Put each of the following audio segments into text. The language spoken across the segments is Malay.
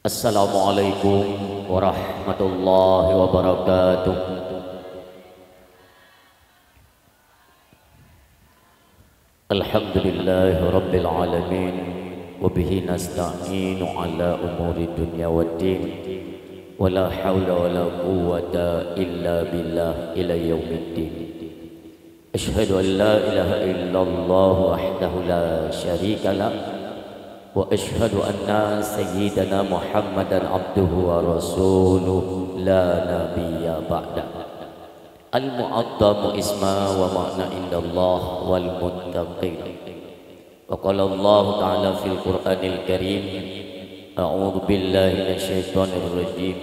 Assalamualaikum warahmatullahi wabarakatuh. Alhamdulillahi rabbil alamin. Wabihi nasta'inu ala umuri dunya waddin. Wala hawla wala quwwata illa billah ila yaumiddin. Ashhadu an la ilaha illallah wahdahu la syarika lah. Wa ashhadu anna sayyidana Muhammadan abduhu wa rasuluh la nabiyya ba'da. Al-mu'addamu isma wa ma'na indallah wal muttaqin. Wa qala Allah ta'ala fil Qur'anil Karim, a'udzu billahi minasyaitonir rajim.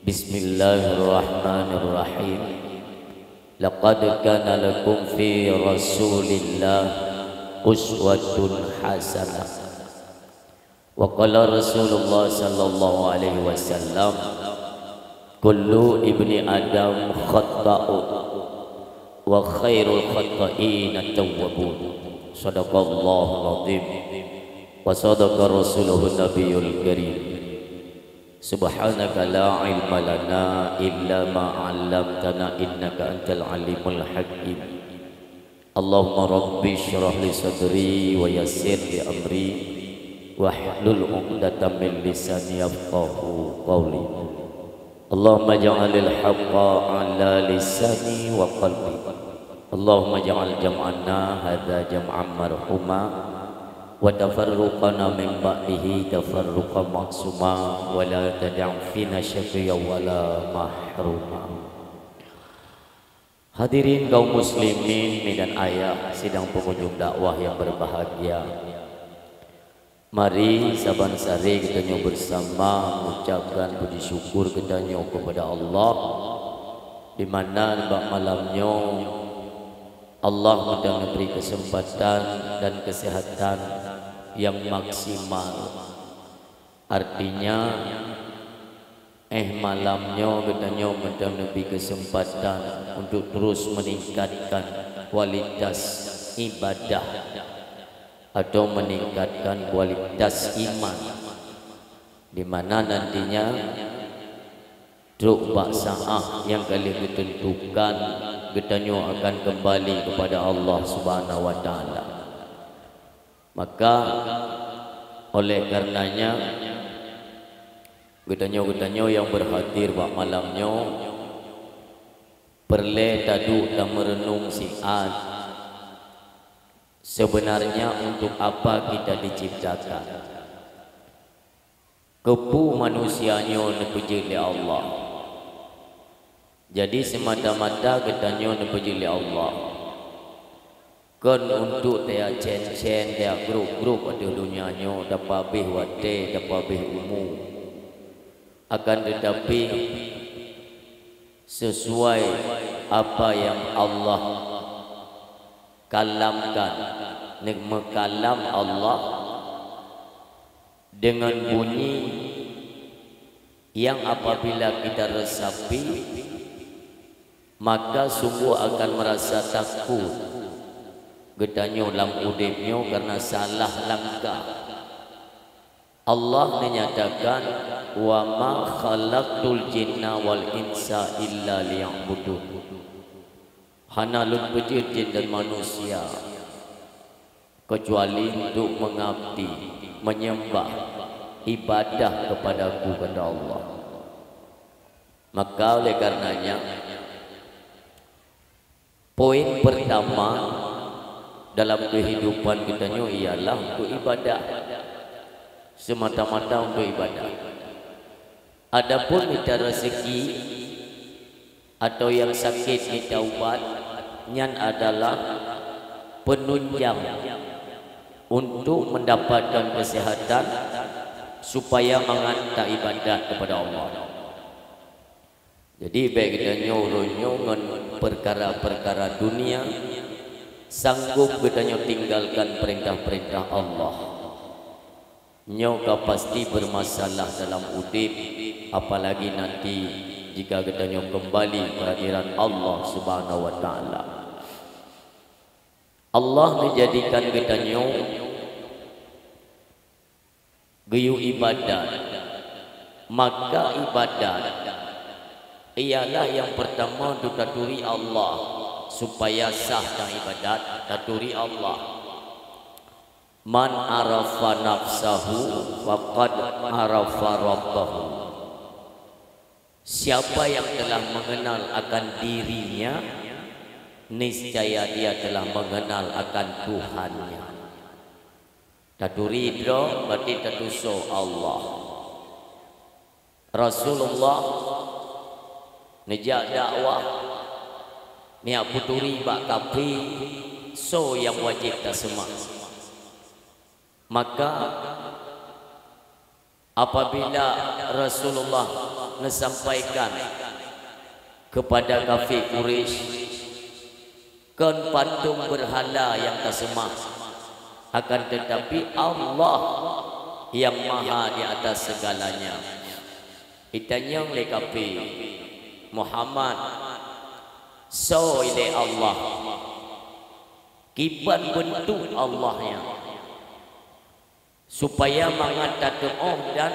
Bismillahirrahmanirrahim. Laqad kana lakum fi Rasulillah uswatun hasanah. Wa qala Rasulullah sallallahu alaihi wasallam, kullu ibni adam khata'un wa khairul khata'in at-tawwabun. Shadaqallahul azim wa sadaqa rasuluhun nabiyul karim. Subhanaka la ilma lana illa ma 'allamtana innaka antal alimul hakim. Allahumma rabbi shrah li sadri wa yassir li amri wahlul 'uqdatam min lisani yafqahu qawli. Allahumma ja'alil haqqa 'ala lisani wa qalbi. Allahumma ja'al jam'ana hadza jam'an marhuma wa tafarruqana min ba'dihi tafarruqan ma'suma wa la tad'u fina syaqiyyan wa la mahruma. Hadirin kaum muslimin dan ayah sidang pengunjung dakwah yang berbahagia, mari saban sare kita nyo bersama mengucapkan puji syukur kita nyo kepada Allah, di mana bak malamnya Allah sedang memberi kesempatan dan kesehatan yang maksimal. Artinya malamnya kita nyo sedang memberi kesempatan untuk terus meningkatkan kualitas ibadah atau meningkatkan kualitas iman, di mana nantinya truk baksaah yang kali ditentukan getanyo akan kembali kepada Allah Subhanahu wa taala. Maka oleh karenanya getanyo yang berhadir bak malamnya perle tadu dan merenung siat sebenarnya untuk apa kita diciptakan. Kepu manusianya nepuji li Allah. Jadi semata-mata ketanyo nepuji li Allah. Kan untuk dia cen-cen dia grup-grup ada dunianya dapat bih wate dapat bih umum. Akan tetapi sesuai apa yang Allah kalamkan, mekalam Allah dengan bunyi yang apabila kita resapi maka sungguh akan merasa takut getanyo lam udipnya karena salah langkah. Allah menyatakan wa ma khalaqtul jinna wal insa illa liya'budun. Hana luput jin dan manusia kecuali untuk mengabdi, menyembah, ibadah kepadaku, kepada Allah. Maka oleh karenanya poin pertama dalam kehidupan kita ialah untuk ibadah, semata-mata untuk ibadah. Adapun minta rezeki atau yang sakit minta ubat, nyan adalah penunjang untuk mendapatkan kesehatan supaya mengantar ibadat kepada Allah. Jadi baik kita nyuruh perkara-perkara dunia, sanggup kita tinggalkan perintah-perintah Allah. Nyoka pasti bermasalah dalam udip, apalagi nanti jika kita kembali kehadiran Allah Subhanahu wa taala. Allah menjadikan kita geyu ibadat Maka ibadat ialah yang pertama untuk taturi Allah, supaya sah dan ibadat taturi Allah. Man arafa nafsahu faqad arafa rabbahu. Siapa yang telah mengenal akan dirinya, niscaya dia telah mengenal akan Tuhannya. Taturi idra berarti tatuso Allah. Rasulullah nejak dakwah niat puturi bak kapi so yang wajib tak semak. Maka apabila Rasulullah menyampaikan kepada kafir Quraisy kan patung berhala yang tersemah, akan tetapi Allah yang maha di atas segalanya. Itanya oleh kafir Muhammad so ile Allah kiban bentuk Allahnya, supaya mangat doa dan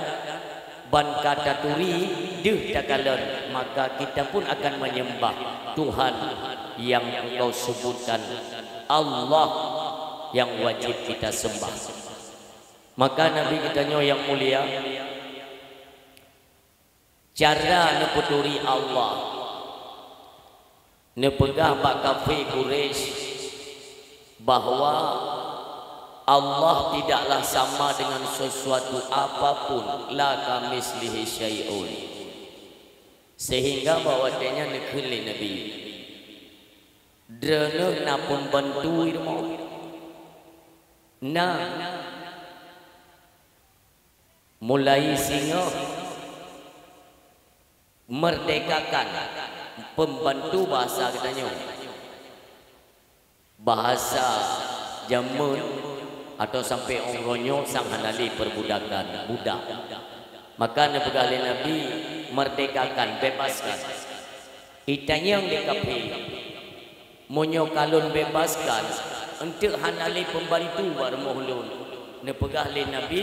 ban kata turi deh takalan, maka kita pun akan menyembah Tuhan yang engkau sebutkan, Allah yang wajib kita sembah. Maka Nabi kita yang mulia cara neputuri Allah nepegah bak kafir Quraisy bahwa Allah tidaklah sama dengan sesuatu apapun, la kamislihi syai'un, sehingga bahwasanya nekeli Nabi drene na pembantu ilmu na mulai singa merdekakan pembantu bahasa katanya bahasa jamun atau sampai ongronyo sang hanali perbudakan budak. Maka nepegale Nabi merdekakan, bebaskan. Itanya yang dikapi monyo kalun bebaskan untuk hanali pembantu barmohlun. Nepegale Nabi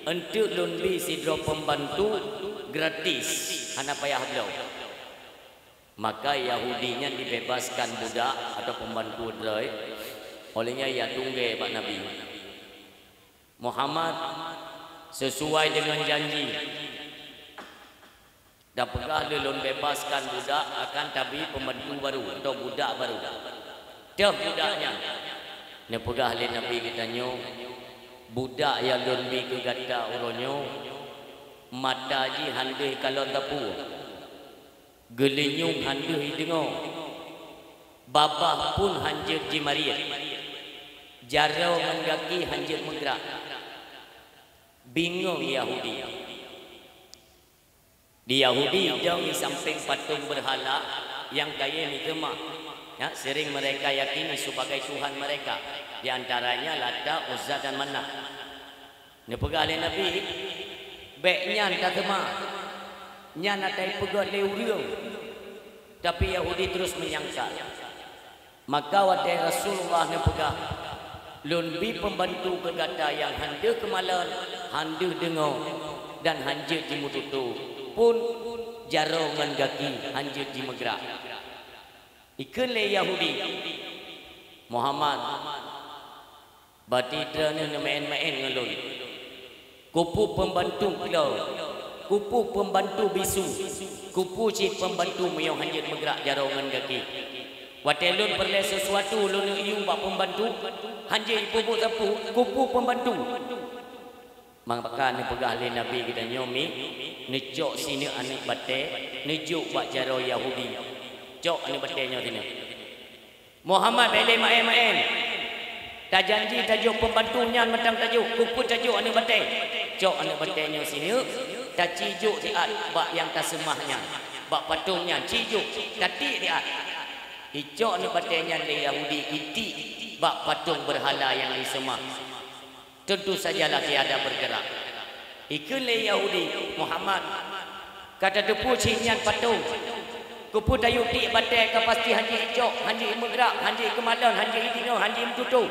untuk lunbi sidro pembantu gratis hana payah beliau. Maka Yahudinya dibebaskan budak atau pembantu drai, olehnya ya tunggu Pak Nabi Muhammad sesuai dengan janji dah pegah lelun bebaskan budak akan tabi pembantu baru atau budak baru dah budaknya ne pegah le Nabi kita nyo budak yang lebih ke gata uronyo mata ji handai kalau tapu gelinyung handai dengo babah pun hanjir ji maria jarau mengaki hanjir menggerak. Bingung Yahudi. Di Yahudi jauh di samping patung berhala yang kaya ni gemah, ya, sering mereka yakini sebagai Tuhan mereka. Di antaranya Lata, Uzza dan Manat. Ni pegah oleh Nabi, baiknya tak gemah, nyan atai pegah leuriung. Tapi Yahudi terus menyangkal. Maka wadai Rasulullah ni pegah lunbi pembantu berkata yang handa kemalan, handa dengar dan hanja jimututu pun jarang mengaki hanja jimegrak. Ikan le Yahudi Muhammad batidra ni main-main ngelun. Kupu pembantu klau, kupu pembantu bisu, kupu cik pembantu meyong hanja menggerak jarang mengaki. Watelun perle sesuatu lun iu bak pembantu hanjir pupuk sapu kupu pembantu. Maka ni pegah le Nabi kita nyomi nejok sini anak bate nejuk bak jaro Yahudi jok anak bate nyo sini Muhammad bele main-main tak janji tajuk pembantunya matang tajuk kupu tajuk anak bate jok anak bate nyo sini tak cijuk tiat bak yang tasemahnya bak patungnya cijuk tati tiat icok ni batenya le Yahudi iti bak patung berhala yang disemah. Tentu sajalah tiada bergerak. Ikun le Yahudi Muhammad kata depu cinyan patung. Kupu tayu ti batai ka pasti haji icok, haji bergerak, haji kemalan, haji idino, haji mtutu.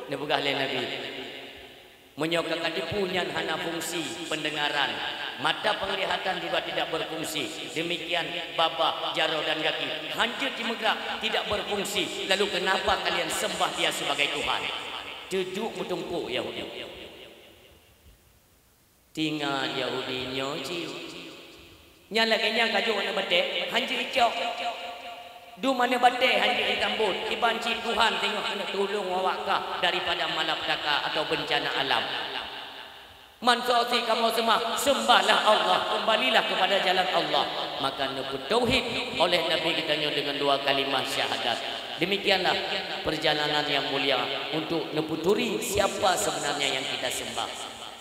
Ni begah le Nabi. Menyokakan depu nyan hana fungsi pendengaran. mata penglihatan juga tidak berfungsi. Demikian babah, jarau dan kaki. Hancur di megrak, tidak berfungsi. Lalu kenapa kalian sembah dia sebagai Tuhan? Duduk bertumpuk Yahudi. Tinggal Yahudi nyoci. Nyala kenya kaju mana batik, hancur icok. Du mana batik hancur ditambut. Ibanci Tuhan tengok nak tolong awak kah daripada malapetaka atau bencana alam. Mansoti kamu sembahlah Allah, kembalilah kepada jalan Allah. Maka nebut tauhid oleh Nabi kita dengan 2 kalimah syahadat. Demikianlah perjalanan yang mulia untuk neputuri siapa sebenarnya yang kita sembah.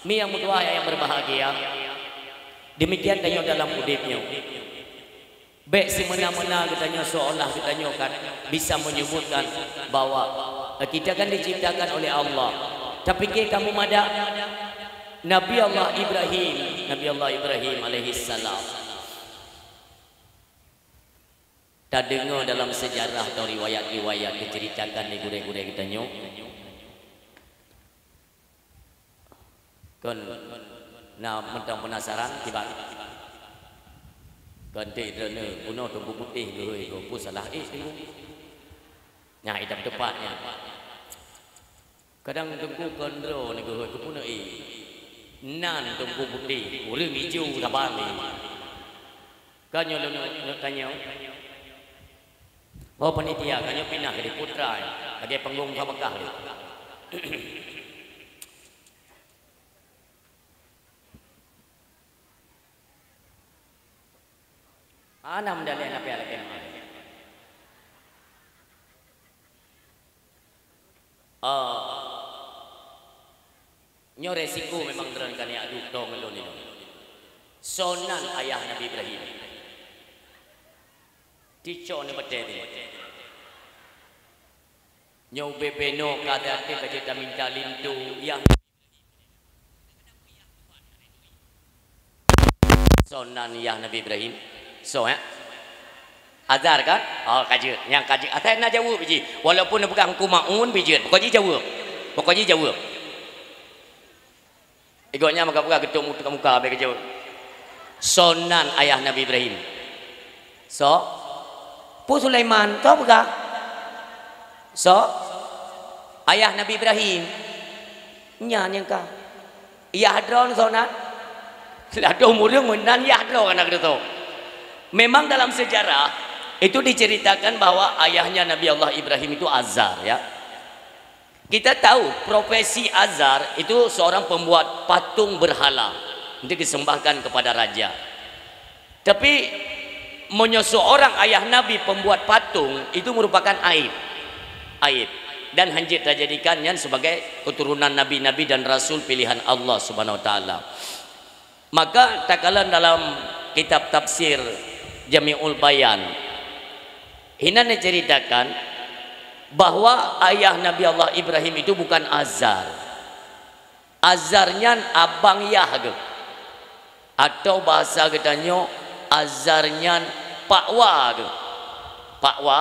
Mi yang mutua yang berbahagia. Demikian tanya dalam udipnya. Baik semena-mena katanya seolah katanya kan bisa menyebutkan bahwa kita kan diciptakan oleh Allah. Tapi kamu madak Nabi Allah Ibrahim alaihi salam. Tak dengar dalam sejarah atau riwayat-riwayat diceritakan di gure-gure kita nyok. Kan nah mentang penasaran tiba. Kan drone puno tumpu putih geui go salah tengok. Nya hitam tepatnya. Kadang tengku kondro ni geui puno nan tumpu putih urang hijau tabang ni kanyo kanyo oh panitia kanyo pindah ke Putra bagi panggung Mekah ni ana mendalai apa lagi nyo resiko memang terangkan ya aduk dong meloni. Sonan ayah Nabi Ibrahim. Dico ni betul ni. Nyo bebeno kata kita minta lintu yang sonan ayah Nabi Ibrahim. So azar kan? Oh kaji, yang kaji. Atai nak jawab biji. Walaupun nak pegang kumaun biji, pokoknya jawab. Pokoknya jawab. Ikutnya muka-muka ketuk muka bagi jawab. Sonan ayah Nabi Ibrahim. So, Pu Sulaiman tu apa? So, ayah Nabi Ibrahim. Nya yang ka. Ia hadron sonan. Lado murung menan ia hadron anak itu. Memang dalam sejarah itu diceritakan bahwa ayahnya Nabi Allah Ibrahim itu Azar ya. Kita tahu profesi Azar itu seorang pembuat patung berhala untuk disembahkan kepada raja. Tapi seorang ayah Nabi pembuat patung itu merupakan aib. Dan hanya dijadikannya sebagai keturunan nabi-nabi dan rasul pilihan Allah Subhanahu wa taala. Maka tak kala dalam kitab tafsir Jami'ul Bayan ini diceritakan bahwa ayah Nabi Allah Ibrahim itu bukan Azar. Azarnya abang Yah atau bahasa katanya Azarnya Pakwa. Pakwa.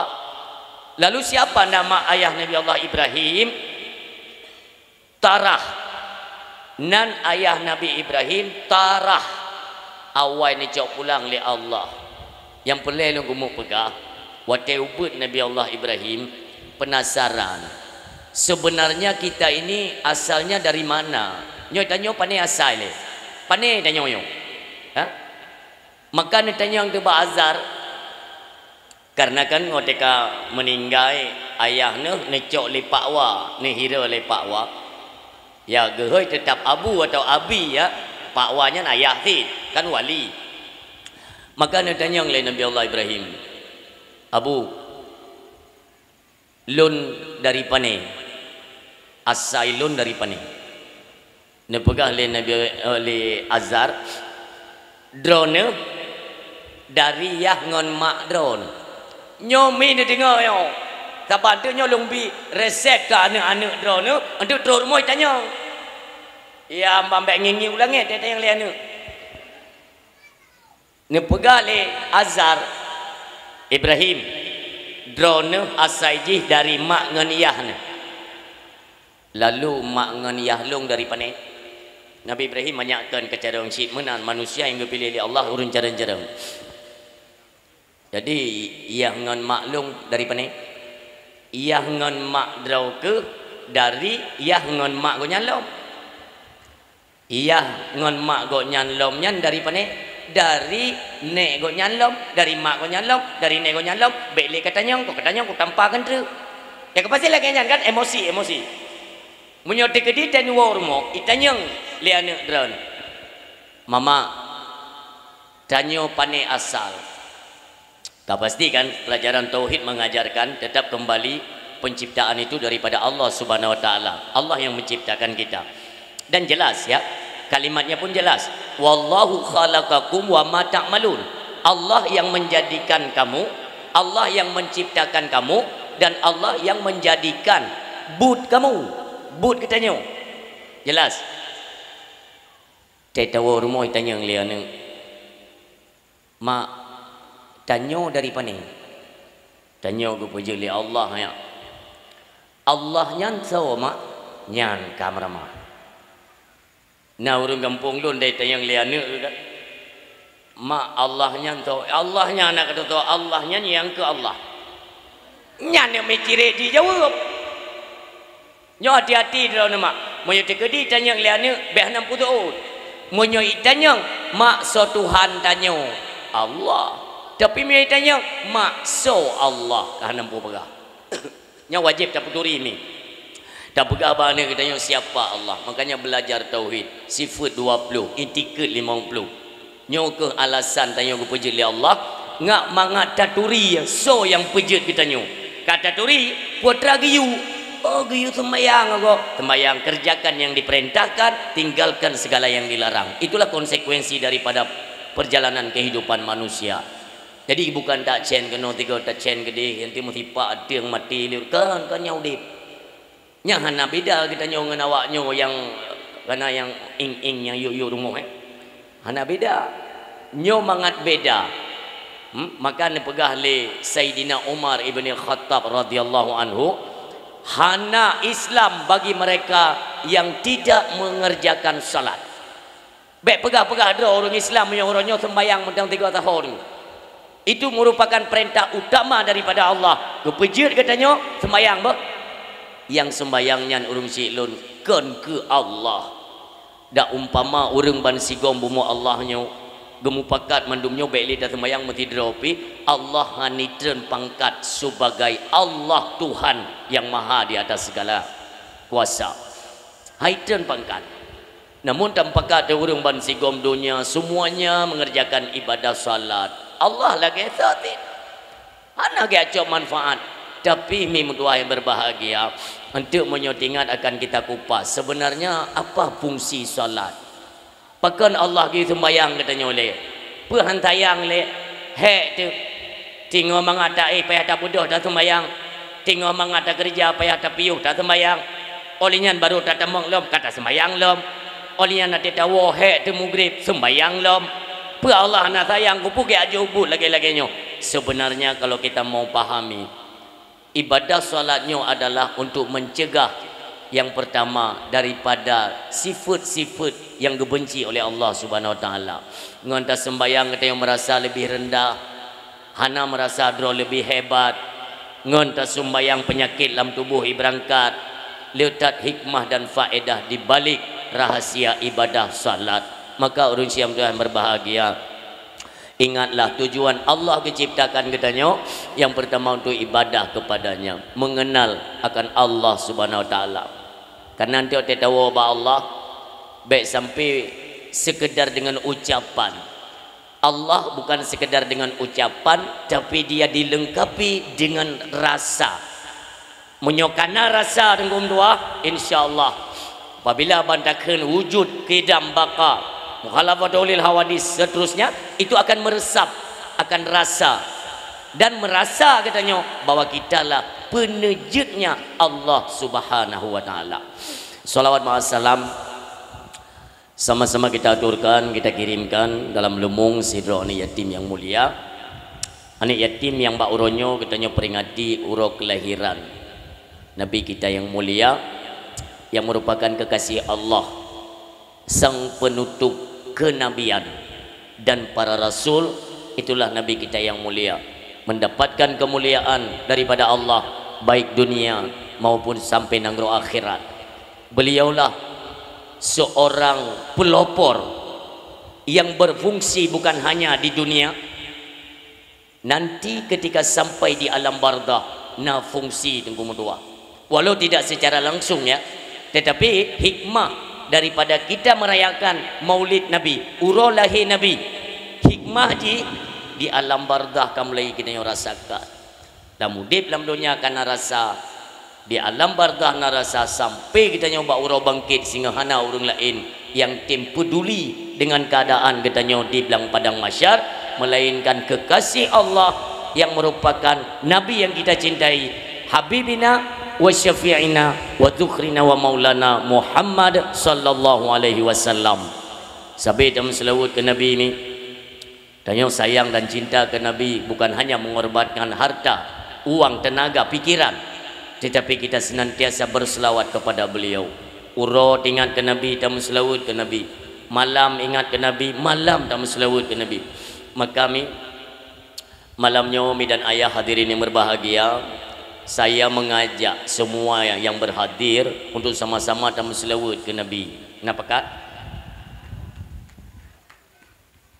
Lalu siapa nama ayah Nabi Allah Ibrahim? Tarah. Nan ayah Nabi Ibrahim Tarah. Awal ni cok pulang li Allah. Yang pelai lu gumuk pegah. Watai ubud Nabi Allah Ibrahim penasaran. Sebenarnya kita ini asalnya dari mana? Nyo tanya pane asal le. Pane tanya nyo. Ha? Maka ni tanya yang teba Azar. Karena kan ngoteka meninggal ayahnya necok le pakwa, ne hira le pakwa. Ya gehoi tetap abu atau abi ya. Pakwanya ayah ti, kan wali. Maka ni tanya le Nabi Allah Ibrahim. Abu lun dari pane asai lun dari pane ne pegah le Nabi le Azar drone dari yah ngon mak drone nyomi ni dengar yo saban tu nyo lumbi resep ke anak-anak drone untuk drone moi tanya ya mbak ngingi ulang dia yang le anu ne pegah le Azar Ibrahim drone asaijih dari mak ngan iyah. Lalu mak ngan iyah long dari pane Nabi Ibrahim menyaksikan kecara orang syid menan manusia yang dipilih oleh Allah urun cara-cara. Jadi ia ngan maklum dari mana? Ia ngan mak drau ke dari ia ngan mak go nyalom. Ia ngan mak go nyalom nyan dari mana? Dari nek go nyalom, dari mak go nyalom, dari nek go nyalom, bele katanya ko tampakan tu. Ya kepasti lagi nyan kan emosi. Munyo tekedi tan warmo itanyang liane dron. Mama tanyo pane asal. Tak pasti kan pelajaran tauhid mengajarkan tetap kembali penciptaan itu daripada Allah Subhanahu wa taala. Allah yang menciptakan kita. Dan jelas ya, kalimatnya pun jelas. Wallahu khalaqakum wa ma ta'malun. Allah yang menjadikan kamu, Allah yang menciptakan kamu, dan Allah yang menjadikan but kamu. But katanya. Jelas. Saya tahu rumah tanya yang lian. Mak tanya dari mana? Tanya ke puji li Allah ya. Allah nyan so mak nyan kamera. Nah urang kampung lun dai tanya yang lian kan. Mak Allah nyan so. Allah nyan nak kata Allah nyan yang ke Allah. Nyan yang mikir dijawab. Nyo hati-hati dalam nama. Monyo tekedi tanya liane beh 60 tahun. Monyo itanya mak so Tuhan tanya Allah. Tapi monyo tanya mak so Allah kah 60 pegah. Nya wajib tak peduli ni. Tak pegah bana katanya siapa Allah. Makanya belajar tauhid. Sifat 20, itikat 50. Nyo ke alasan tanya ke pejut li Allah. Ngak mangat taturi so yang pejut kita nyo. Kata turi putra giyu. Oh giyu sembayang kok. Sembayang kerjakan yang diperintahkan, tinggalkan segala yang dilarang. Itulah konsekuensi daripada perjalanan kehidupan manusia. Jadi bukan tak cen kena tiga tak cen gede nanti mesti pak ada yang mati kan nyau dip. Nya hana beda kita nyau ngan awaknya yang kana yang ing yang yu rumah Hana beda. Nyau mangat beda. Maka ne pegah le Sayyidina Umar ibn Khattab radhiyallahu anhu. Hana Islam bagi mereka yang tidak mengerjakan salat. Baik pegah-pegah ada orang Islam yang orangnya sembahyang mentang 3 tahun. Itu merupakan perintah utama daripada Allah. Kepejut katanya sembahyang bah. Yang sembahyangnya urung silun kan ke Allah. Dak umpama urang ban sigom bumu Allahnya gemupakat mandumnya baik lidah sembahyang mesti dropi Allah hanitren pangkat sebagai Allah Tuhan yang maha di atas segala kuasa. Haitren pangkat. Namun tampakat urang ban sigom dunia semuanya mengerjakan ibadah salat. Allah lagi satin. Hana gacok manfaat. Tapi mimudua yang berbahagia untuk menyotingat akan kita kupas. Sebenarnya apa fungsi salat? Pakan Allah gitu sembayang katanya oleh. Perhantayang le. Hek tu. Tinggal mengata payah tak bodoh tak sembayang. Tinggal mengata kerja payah tak piuh tak sembayang. Olehnya baru tak temang lom kata sembayang lom. Olehnya nak tahu hek tu maghrib sembayang lom. Per Allah nak sayang kupu ke aja ubud lagi-laginya. Sebenarnya kalau kita mau pahami ibadah solatnya adalah untuk mencegah yang pertama daripada sifat-sifat yang dibenci oleh Allah Subhanahu wa taala. Ngonta sembayang kita yang merasa lebih rendah, hana merasa draw lebih hebat. Ngonta sembayang penyakit dalam tubuh berangkat. Letak hikmah dan faedah di balik rahasia ibadah salat. Maka urun siam Tuhan berbahagia. Ingatlah tujuan Allah diciptakan katanya yang pertama untuk ibadah kepadanya, mengenal akan Allah Subhanahu wa taala. Karena nanti kita tahu bahwa Allah baik sampai sekedar dengan ucapan. Allah bukan sekedar dengan ucapan tapi dia dilengkapi dengan rasa. Menyokana rasa dengan doa insyaallah apabila bantakan wujud kidam baka mukhalafatul hawadis seterusnya itu akan meresap akan rasa dan merasa katanya bahwa kitalah penejutnya Allah Subhanahu wa taala. Salawat ma'assalam sama-sama kita aturkan, kita kirimkan dalam lumung sidro anak yatim yang mulia. Anak yatim yang bak uronyo katanya peringati uro kelahiran Nabi kita yang mulia yang merupakan kekasih Allah sang penutup kenabian dan para rasul. Itulah Nabi kita yang mulia, mendapatkan kemuliaan daripada Allah baik dunia maupun sampai nanggro akhirat. Beliaulah seorang pelopor yang berfungsi bukan hanya di dunia, nanti ketika sampai di alam barzakh na fungsi tengku mutua, walau tidak secara langsung ya, tetapi hikmah daripada kita merayakan maulid Nabi, urau lahir Nabi, hikmah di alam barzakh kamu lagi kita yang rasakan. Dan mudip dalam dunia karena rasa, di alam barzakh na rasa sampai kita nyoba urau bangkit sehingga hana orang lain yang tim peduli dengan keadaan kita nyoba di belang padang mahsyar, melainkan kekasih Allah yang merupakan Nabi yang kita cintai, Habibina wa syafi'ina wa dzukhrina wa maulana Muhammad sallallahu alaihi wasallam. Sampai dalam selawat ke Nabi ini, dan yang sayang dan cinta ke Nabi bukan hanya mengorbankan harta, uang, tenaga, pikiran, tetapi kita senantiasa berselawat kepada beliau. Urut ingat ke Nabi, tamu selawat ke Nabi. Malam ingat ke Nabi, malam tamu selawat ke Nabi. Maka kami malamnya Umi dan ayah hadirin yang berbahagia, saya mengajak semua yang berhadir untuk sama-sama tamu selawat ke Nabi. Kenapa Kak?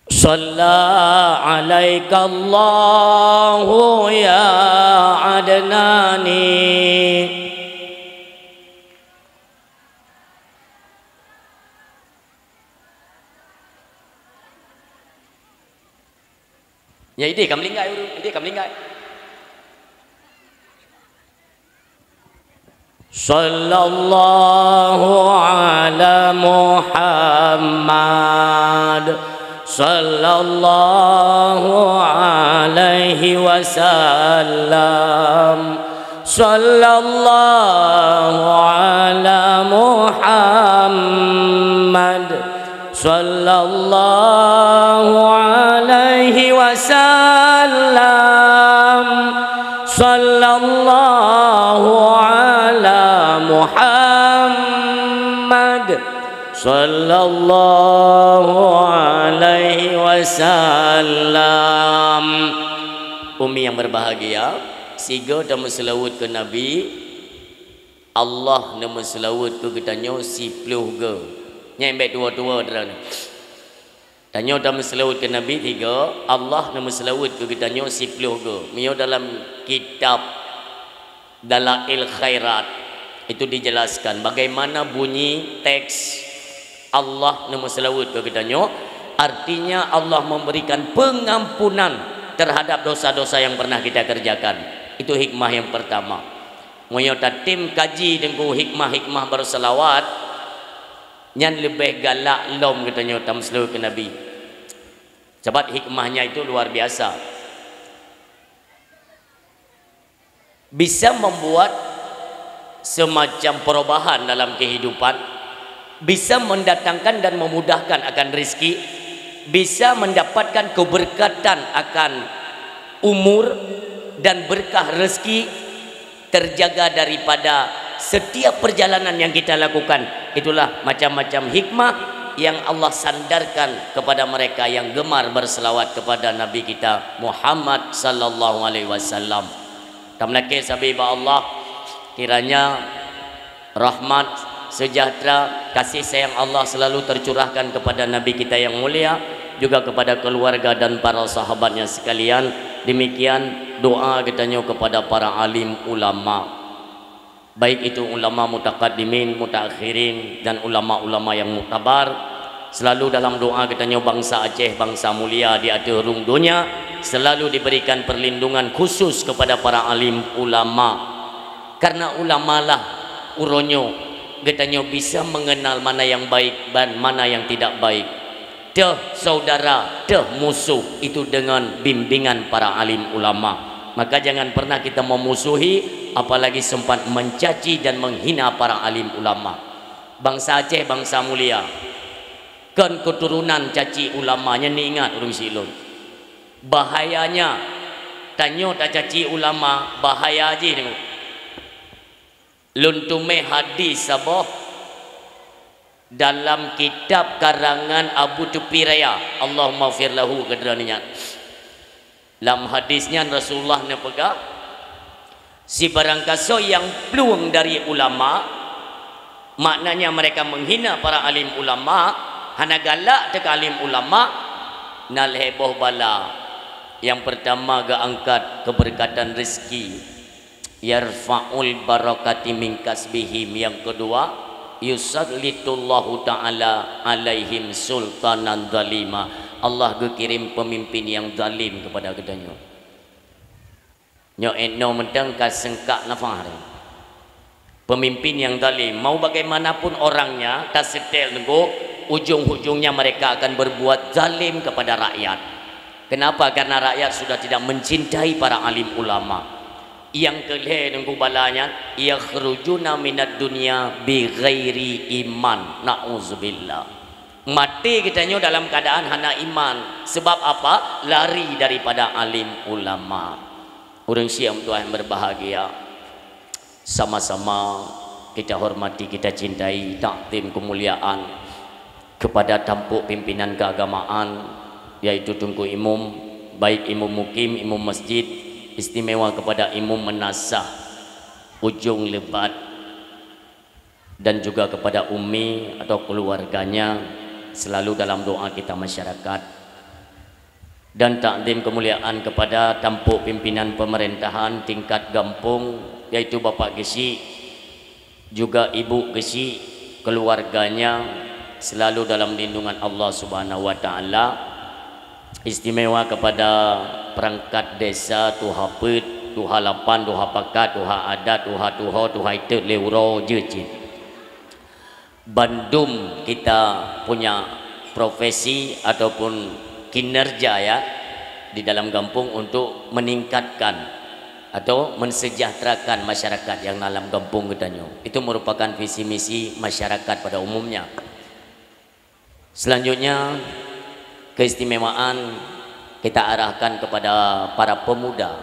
Shalla alaika Allahu ya adnani. Ya ini kamu lingkai dulu, ini kamu lingkai. Sallallahu ala Muhammad sallallahu alaihi wasallam. Sallallahu ala Muhammad sallallahu alaihi wasallam. Sallallahu ala Muhammad sallallahu alaihi wasallam. Umi yang berbahagia, siga dan selawat ke Nabi, Allah nama selawat ke katanya si pluh ke nyembek dua-dua derana. Tanya dalam selawat ke Nabi tiga, Allah nama selawat ke katanya si pluh ke. Mio dalam kitab Dalail Khairat itu dijelaskan bagaimana bunyi teks Allah nama selawat ke katanya. Artinya Allah memberikan pengampunan terhadap dosa-dosa yang pernah kita kerjakan. Itu hikmah yang pertama. Moyota tim kaji dengan hikmah-hikmah berselawat yang lebih galak lom katanya tam selawat ke Nabi. Sebab hikmahnya itu luar biasa. Bisa membuat semacam perubahan dalam kehidupan, bisa mendatangkan dan memudahkan akan rezeki, bisa mendapatkan keberkatan akan umur dan berkah rezeki, terjaga daripada setiap perjalanan yang kita lakukan. Itulah macam-macam hikmah yang Allah sandarkan kepada mereka yang gemar berselawat kepada Nabi kita Muhammad sallallahu alaihi wasallam. Tamlake sabibah Allah, kiranya rahmat, sejahtera, kasih sayang Allah selalu tercurahkan kepada Nabi kita yang mulia, juga kepada keluarga dan para sahabatnya sekalian. Demikian doa katanya kepada para alim ulama, baik itu ulama mutaqaddimin, mutaakhirin, dan ulama-ulama yang muktabar. Selalu dalam doa katanya bangsa Aceh, bangsa mulia di atas rung dunia, selalu diberikan perlindungan khusus kepada para alim ulama. Karena ulama lah uronyo katanya bisa mengenal mana yang baik dan mana yang tidak baik. Teh saudara, teh musuh itu dengan bimbingan para alim ulama. Maka jangan pernah kita memusuhi, apalagi sempat mencaci dan menghina para alim ulama. Bangsa Aceh bangsa mulia, kan keturunan caci ulamanya ni ingat urung silon. Bahayanya tanyo tak caci ulama, bahaya aja ni. Luntume hadis sabah dalam kitab karangan Abu Tupiraya, Allahumma fir lahu kedraninya. Dalam hadisnya Rasulullah ne pegang si barang kaso yang peluang dari ulama, maknanya mereka menghina para alim ulama, hana galak dekat alim ulama, nal heboh bala. Yang pertama ga angkat keberkatan rezeki, yarfa'ul barakati min kasbihim. Yang kedua, yusallitullahu ta'ala alaihim sultanan zalima. Allah kirim pemimpin yang zalim kepada kedanyo. Nyo eno mentang kasengkak nafar. Pemimpin yang zalim, mau bagaimanapun orangnya, kasetel nenggo, ujung-ujungnya mereka akan berbuat zalim kepada rakyat. Kenapa? Karena rakyat sudah tidak mencintai para alim ulama. Yang kelih nenggo balanya, yakhrujuna minad dunya bi ghairi iman. Nauzubillah. Mati kitanya dalam keadaan hana iman. Sebab apa? Lari daripada alim ulama. Orang Syiah tuan berbahagia, sama-sama kita hormati, kita cintai, takdim kemuliaan kepada tampuk pimpinan keagamaan, yaitu Tunku Imum, baik imum mukim, imum masjid, istimewa kepada imum menasah ujung lebat, dan juga kepada umi atau keluarganya, selalu dalam doa kita masyarakat. Dan takdim kemuliaan kepada tampuk pimpinan pemerintahan tingkat kampung, yaitu Bapak Gesi, juga Ibu Gesi, keluarganya selalu dalam lindungan Allah Subhanahu wa taala. Istimewa kepada perangkat desa Tuha Pet, Tuha Lapan, Tuha Pakat, Tuha Adat, Tuha Tuho, Tuha Itu, Leuro, Jejin. Bandung kita punya profesi ataupun kinerja ya di dalam kampung untuk meningkatkan atau mensejahterakan masyarakat yang dalam kampung kedanyo. Itu merupakan visi misi masyarakat pada umumnya. Selanjutnya keistimewaan kita arahkan kepada para pemuda.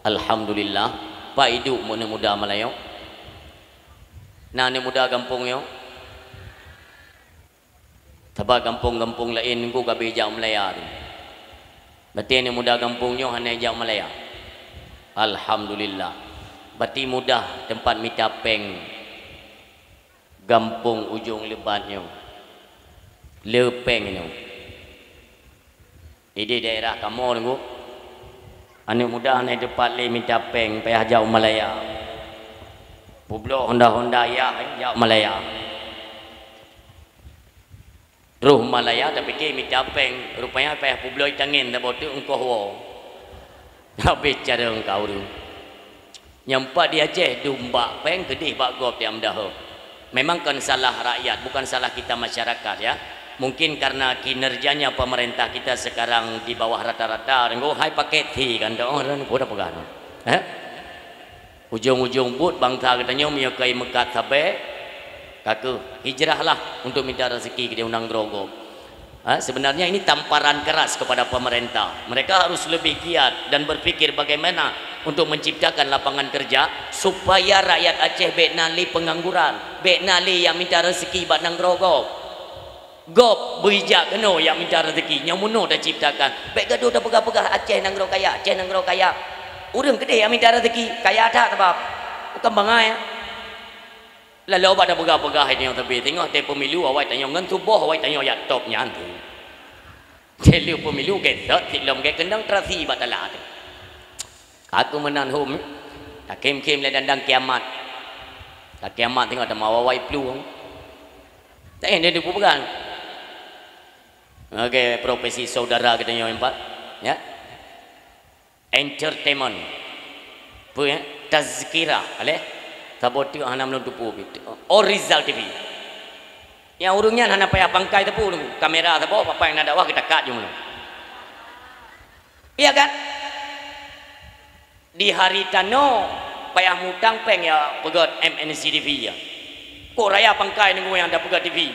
Alhamdulillah, Pak Idu muda Melayu. Nah, ni muda kampung yo. Sebab kampung-kampung lain ku kabeh jak Melaya tu. Berarti ni muda kampungnya hanya jak Melaya. Alhamdulillah. Berarti mudah tempat mitapeng kampung ujung lebatnya. Lepengnya. Ini daerah kamu tunggu. Anak muda hanya depan le mitapeng payah jauh Melaya. Publok Honda ya jak Melaya. Ruh Malaya tapi ke mitapeng rupanya payah publok tangin dah botu engkau wo. Habis cara engkau tu. Nyampak dia Aceh dumba peng kedih bak gop dia amdah. Memang kan salah rakyat, bukan salah kita masyarakat ya. Mungkin karena kinerjanya pemerintah kita sekarang di bawah rata-rata. Engkau hai paket ti kan dah orang ko dah pegang. Ujung-ujung but bangsa katanya menyukai mekat sabe. Kaku hijrahlah untuk minta rezeki ke dia undang Grogol. Sebenarnya ini tamparan keras kepada pemerintah. Mereka harus lebih giat dan berpikir bagaimana untuk menciptakan lapangan kerja supaya rakyat Aceh bek nali pengangguran, bek nali yang minta rezeki bak nang Grogol. Gop berijak keno yang minta rezeki yang muno dah ciptakan. Bek gaduh dah pegah-pegah Aceh nang Grogol kaya, Aceh nang Grogol kaya. Urang kedai yang minta rezeki kaya tak sebab bukan bangai ya. Lalu awak dah pegah-pegah ini yang tapi tengok te pemilu awak tanya ngan tubuh awak tanya ya topnya antu. Telu pemilu getok tilom ke kendang trasi batalah. Aku menan hum tak kem-kem le dandang kiamat. Tak kiamat tengok ada mawai plu. Tak dia pegang. Okey, profesi saudara katanya empat ya. Entertainment. Pu ya, tazkira, ale? Saboti hana menutupu gitu. Rizal TV. Yang urungnya hana payah pangkai tepu kamera tepu apa yang ada wah kita kat jumlah. Iya kan? Di hari tano payah mutang peng ya pegot MNC TV ya. Kok raya pangkai nunggu yang ada pegot TV.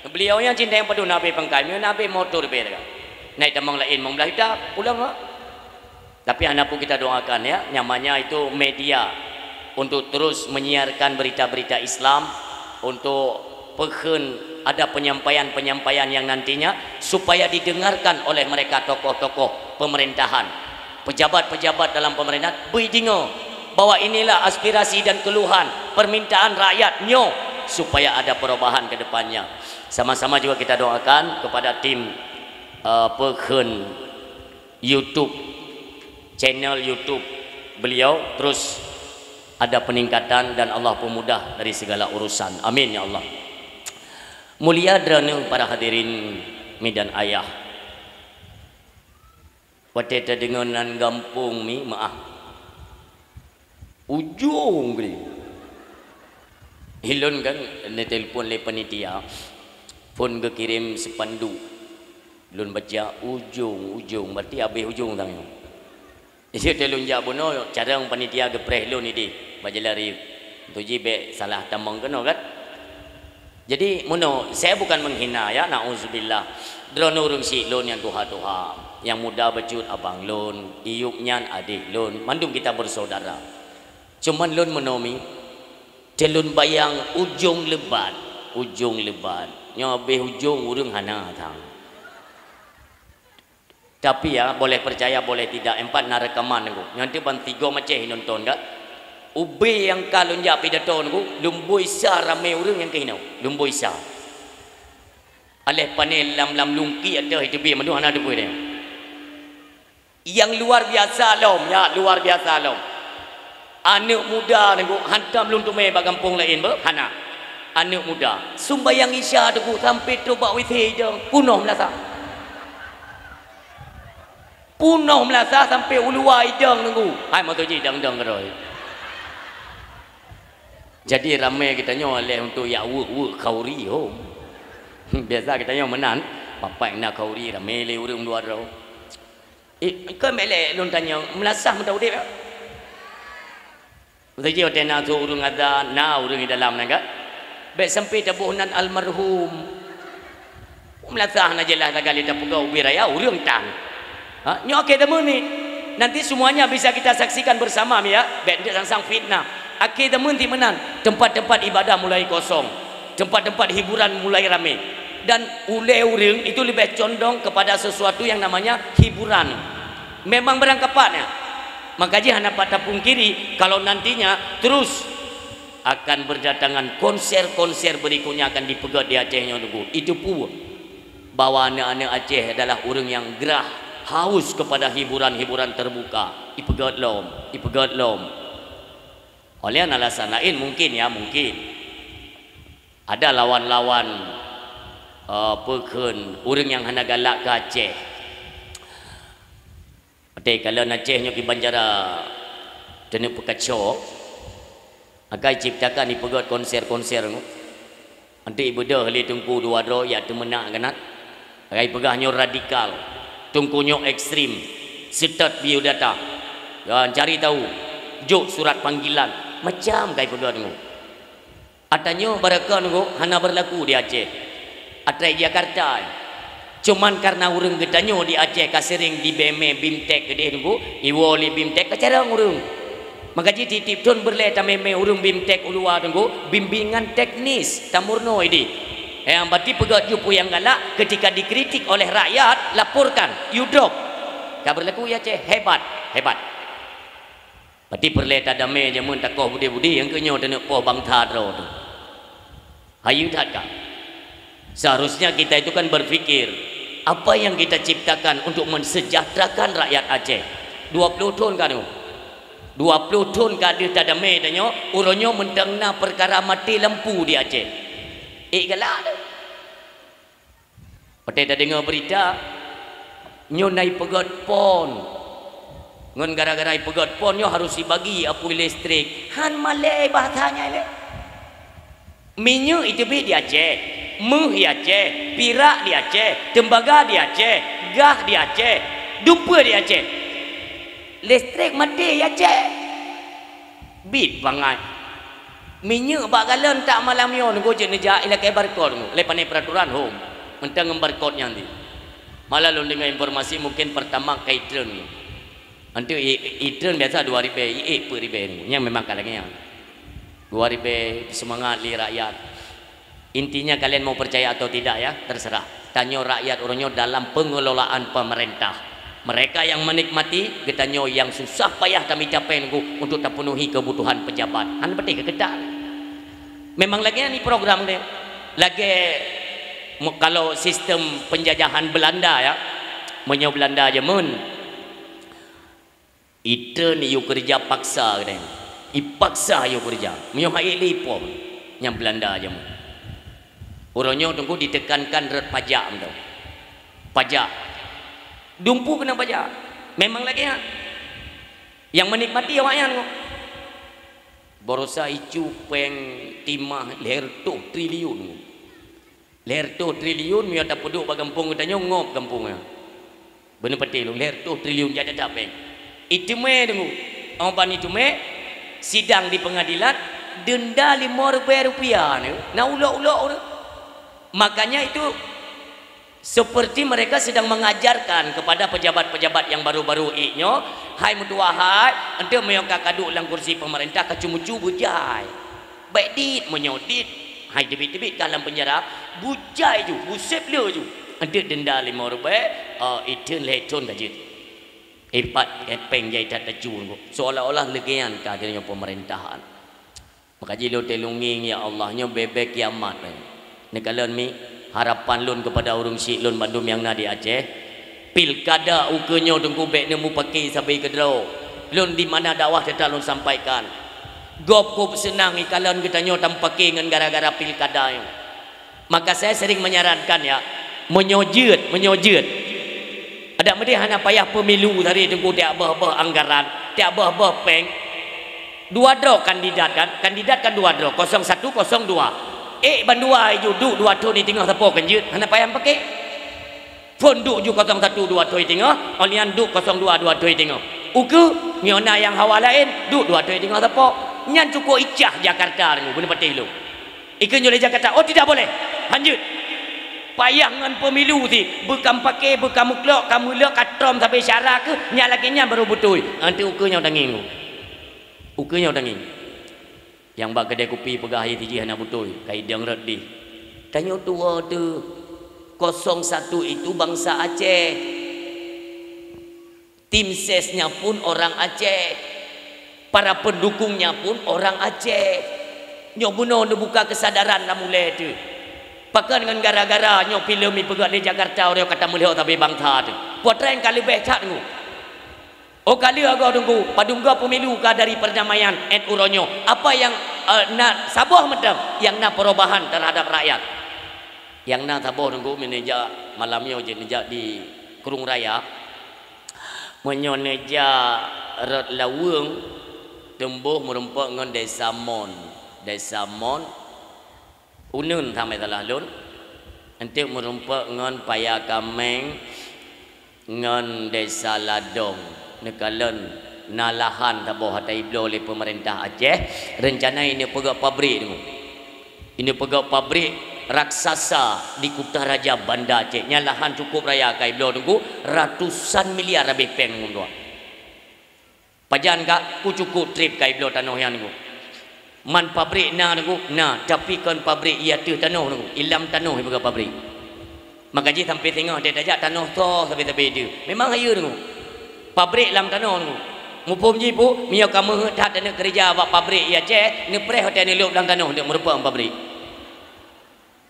Beliau yang cinta yang padu nabi pangkai, nabi motor be kan. Naik tamang lain mong belah kita pulang lah. Tapi hana pun kita doakan ya, namanya itu media untuk terus menyiarkan berita-berita Islam, untuk pekhen ada penyampaian-penyampaian yang nantinya supaya didengarkan oleh mereka tokoh-tokoh pemerintahan, pejabat-pejabat dalam pemerintahan, bidingo bahwa inilah aspirasi dan keluhan permintaan rakyatnya supaya ada perubahan ke depannya. Sama-sama juga kita doakan kepada tim pekhen YouTube, channel YouTube beliau terus ada peningkatan dan Allah pemudah dari segala urusan. Amin ya Allah. Mulia derana para hadirin medan ayah. Wateta denganan gampung mi maaf. Ujung beli. Hilon kan ne telefon le panitia. Pun ke kirim sepandu. Lun baca ujung berarti habis ujung tang. Jadi telun ja bono cara panitia ke preh lun ini. Baca lari tuji be salah tamang kena kan. Jadi mono saya bukan menghina ya, nauzubillah. Drono urung si lon yang tuha-tuha, yang muda becut abang lon, iuk nyan adik lon, mandum kita bersaudara. Cuman lon menomi telun bayang ujung lebat, nyobe ujung urung hana tang. Tapi ya boleh percaya boleh tidak, empat na rekaman aku. Nanti ban tiga macam nonton kan. Ubi yang kalau njak pidato niku lumbui sa ramai orang yang kehinau lumbui sa aleh panel lam lungki ada itu bi mandu hana debu dia yang luar biasa lom ya, luar biasa lom. Anak muda niku hantam lun tume ba kampung lain be hana anak muda sumbayang isya niku sampai tu bak withi je punoh melasa sampai uluai jeng niku hai motoji dang-dang keroi. Jadi ramai kita nyoleh untuk ya kauri hom. Biasa kita nyo menan, papai nak kauri ramai le urang luar ro. Kau mele lon tanya melasah mentau dia. Betul je tena tu urang ada na urang di dalam naga. Baik sampai tabuhan almarhum. Melasah na jelas kali tak pegau biraya urang tang. Ha nyo ke demu ni. Nanti semuanya bisa kita saksikan bersama ya. Baik dia sang fitnah. Akhir temen di menan tempat-tempat ibadah mulai kosong, tempat-tempat hiburan mulai ramai, dan ulai urang itu lebih condong kepada sesuatu yang namanya hiburan. Memang berangkapatnya. Makanya hana patah pungkiri kalau nantinya terus akan berdatangan konser-konser berikutnya akan dipegat di Acehnya dulu. Itu pun bahwa anak-anak Aceh adalah orang yang gerah, haus kepada hiburan-hiburan terbuka. Ipegat lom. Oleh alasan lain mungkin ya, mungkin ada lawan-lawan pekhen orang yang hana galak ke Aceh. Tapi kalau Acehnya ke Banjara dan pekacau agai ciptakan dipegat konser-konser nanti ibu dah li tungku dua dro ya temenak kanat agai pegahnya radikal tungkunya ekstrim sitat biodata dan cari tahu juk surat panggilan macam kai pegat nu. Adanya baraka nu hana berlaku di Aceh. Atrai Jakarta. Cuman karena urang gedanyo di Aceh kasering di BME Bimtek gede nu iwoli Bimtek kacarang urang. Maka ji titip ton berle ta meme urang Bimtek ulua nu bimbingan teknis tamurno ini. Yang berarti pegat jupu yang galak ketika dikritik oleh rakyat laporkan you drop. Ka berlaku ya Aceh hebat. Berarti perleta damai je mun takoh budi-budi yang kenyo dan poh bang thadro tu. Hayu tak? Seharusnya kita itu kan berfikir apa yang kita ciptakan untuk mensejahterakan rakyat Aceh. 20 tahun kan 20 tahun kada tadame danyo uronyo mendengna perkara mati lampu di Aceh. Galak tu. Pate dengar berita nyo nai pegat pon. Ngon gara-gara pegat ponyo harus dibagi apu listrik. Han malay bahasanya le. Minyak itu di Aceh, meh di Aceh, pirak di Aceh, tembaga di Aceh, gas di Aceh, dupa di Aceh. Listrik mati di Aceh. Bit bangai. Minyak bakalan tak malam yo nunggu je neja ila kai barcode nunggu. Le panai peraturan home. Mentang barcode nya nanti. Malah lu dengar informasi mungkin pertama kai tren ni. Nanti itren biasa 2000 per ribu ni. Yang memang kalangnya 2000 semangat li rakyat. Intinya kalian mau percaya atau tidak ya, terserah. Tanya rakyat orangnya dalam pengelolaan pemerintah. Mereka yang menikmati, kita yang susah payah kami capai untuk terpenuhi kebutuhan pejabat. Anda betul ke kedak? Memang lagi ni program dia. Lagi kalau sistem penjajahan Belanda ya, menyo Belanda aja itu ni you kerja paksa kan. Ipaksa you kerja. Menyo hai lipo yang Belanda aja orangnya tunggu ditekankan red pajak tu. Pajak. Dumpu kena pajak. Memang lagi ya. Yang menikmati awaknya tu. Borosa icu peng timah leher tu triliun. Leher tu triliun mio tak peduk ba kampung katanya ngop kampungnya. Benar betul leher tu triliun jadi tak peng. Itu me tunggu. Orang itu me sidang di pengadilan denda Rp5.000 ni. Nah ulok-ulok tu. Makanya itu seperti mereka sedang mengajarkan kepada pejabat-pejabat yang baru-baru inyo, hai mutua hai, ente meyoka kaduk dalam kursi pemerintah kacumucu bujai. Baik dit menyodit, hai debit-debit dalam penjara, bujai ju, busep le ju. Ente denda Rp5, itu leton kajit. Ipat kepeng jai tak tajun. Seolah-olah legian keadaan pemerintahan. Maka jilo telunging ya Allahnya bebek kiamat. Nekalan mi harapan lun kepada urung syik lun Bandung yang nadi Aceh. Pilkada ukenya tunggu bek nemu pakai sampai ke draw. Lun di mana dakwah kita lun sampaikan. Gop senang ikalan kita nyo tampaki dengan gara-gara pilkada yang. Maka saya sering menyarankan ya, menyojut. Ada mesti hanya payah pemilu tadi tunggu tiap bah anggaran, tiap bah peng. Dua draw kandidat kan? Kandidat kan dua draw, 01, 02. Bandua ju duk 2 tu ni tengah tepo kenjut. Hana payah pakai. Phone duk ju 01 2 tu tengah, olian duk 02 2 tu tengah. Uku miona yang hawa lain duk 2 tu tengah tepo. Nyan cukup icah Jakarta ni benar betul lu. Ikan jole Jakarta. Oh tidak boleh. Lanjut. Payah dengan pemilu ti, bukan pakai bukan muklok, kamu lek katrom sampai syara ke, nya lagi nya baru betul. Nanti ukunya danging. Ukunya danging. Yang bak kedai kopi pegah air tiji hana betul kaidang redih. Tanya tua tu 01 itu bangsa Aceh. Tim sesnya pun orang Aceh. Para pendukungnya pun orang Aceh. Nyo buno buka kesadaran nak mulai tu. Pakai dengan gara-gara nyo filem pegah di Jakarta orang kata melihat tapi bangsa tu. Potren kali becak tu. Oh kali agak tunggu padungga pemilu ka dari perdamaian uronyo apa yang nak sabuh medam yang nak perubahan terhadap rakyat yang nak sabuh tunggu meneja malamnya je nejak di Kurung Raya menyoneja rat lawung tembuh merempak ngan desa Mon unun sampai salah lun ente merempak ngan Paya Kameng ngan desa Ladong nekalan nalahan tabuh hatai blo oleh pemerintah Aceh rencana ini pegak pabrik tu. Ini pegak pabrik raksasa di Kutaraja Banda Aceh. Nyalahan cukup raya kai blo tunggu ratusan miliar lebih peng ngum dua. Pajan kak ku cukup trip kai blo tanah yang tu. Man pabrik na tu na tapi kan pabrik ia tu tanah tu. Ilam tanah pegak pabrik. Maka je sampai tengok dia tajak tanah tu sampai tu. Memang ayu tu. Pabrik lam tanah tu. Mupum ji pu mio kamu tak ada kerja buat pabrik ya Aceh ni preh hotel ni luk dalam tanah untuk merupakan pabrik.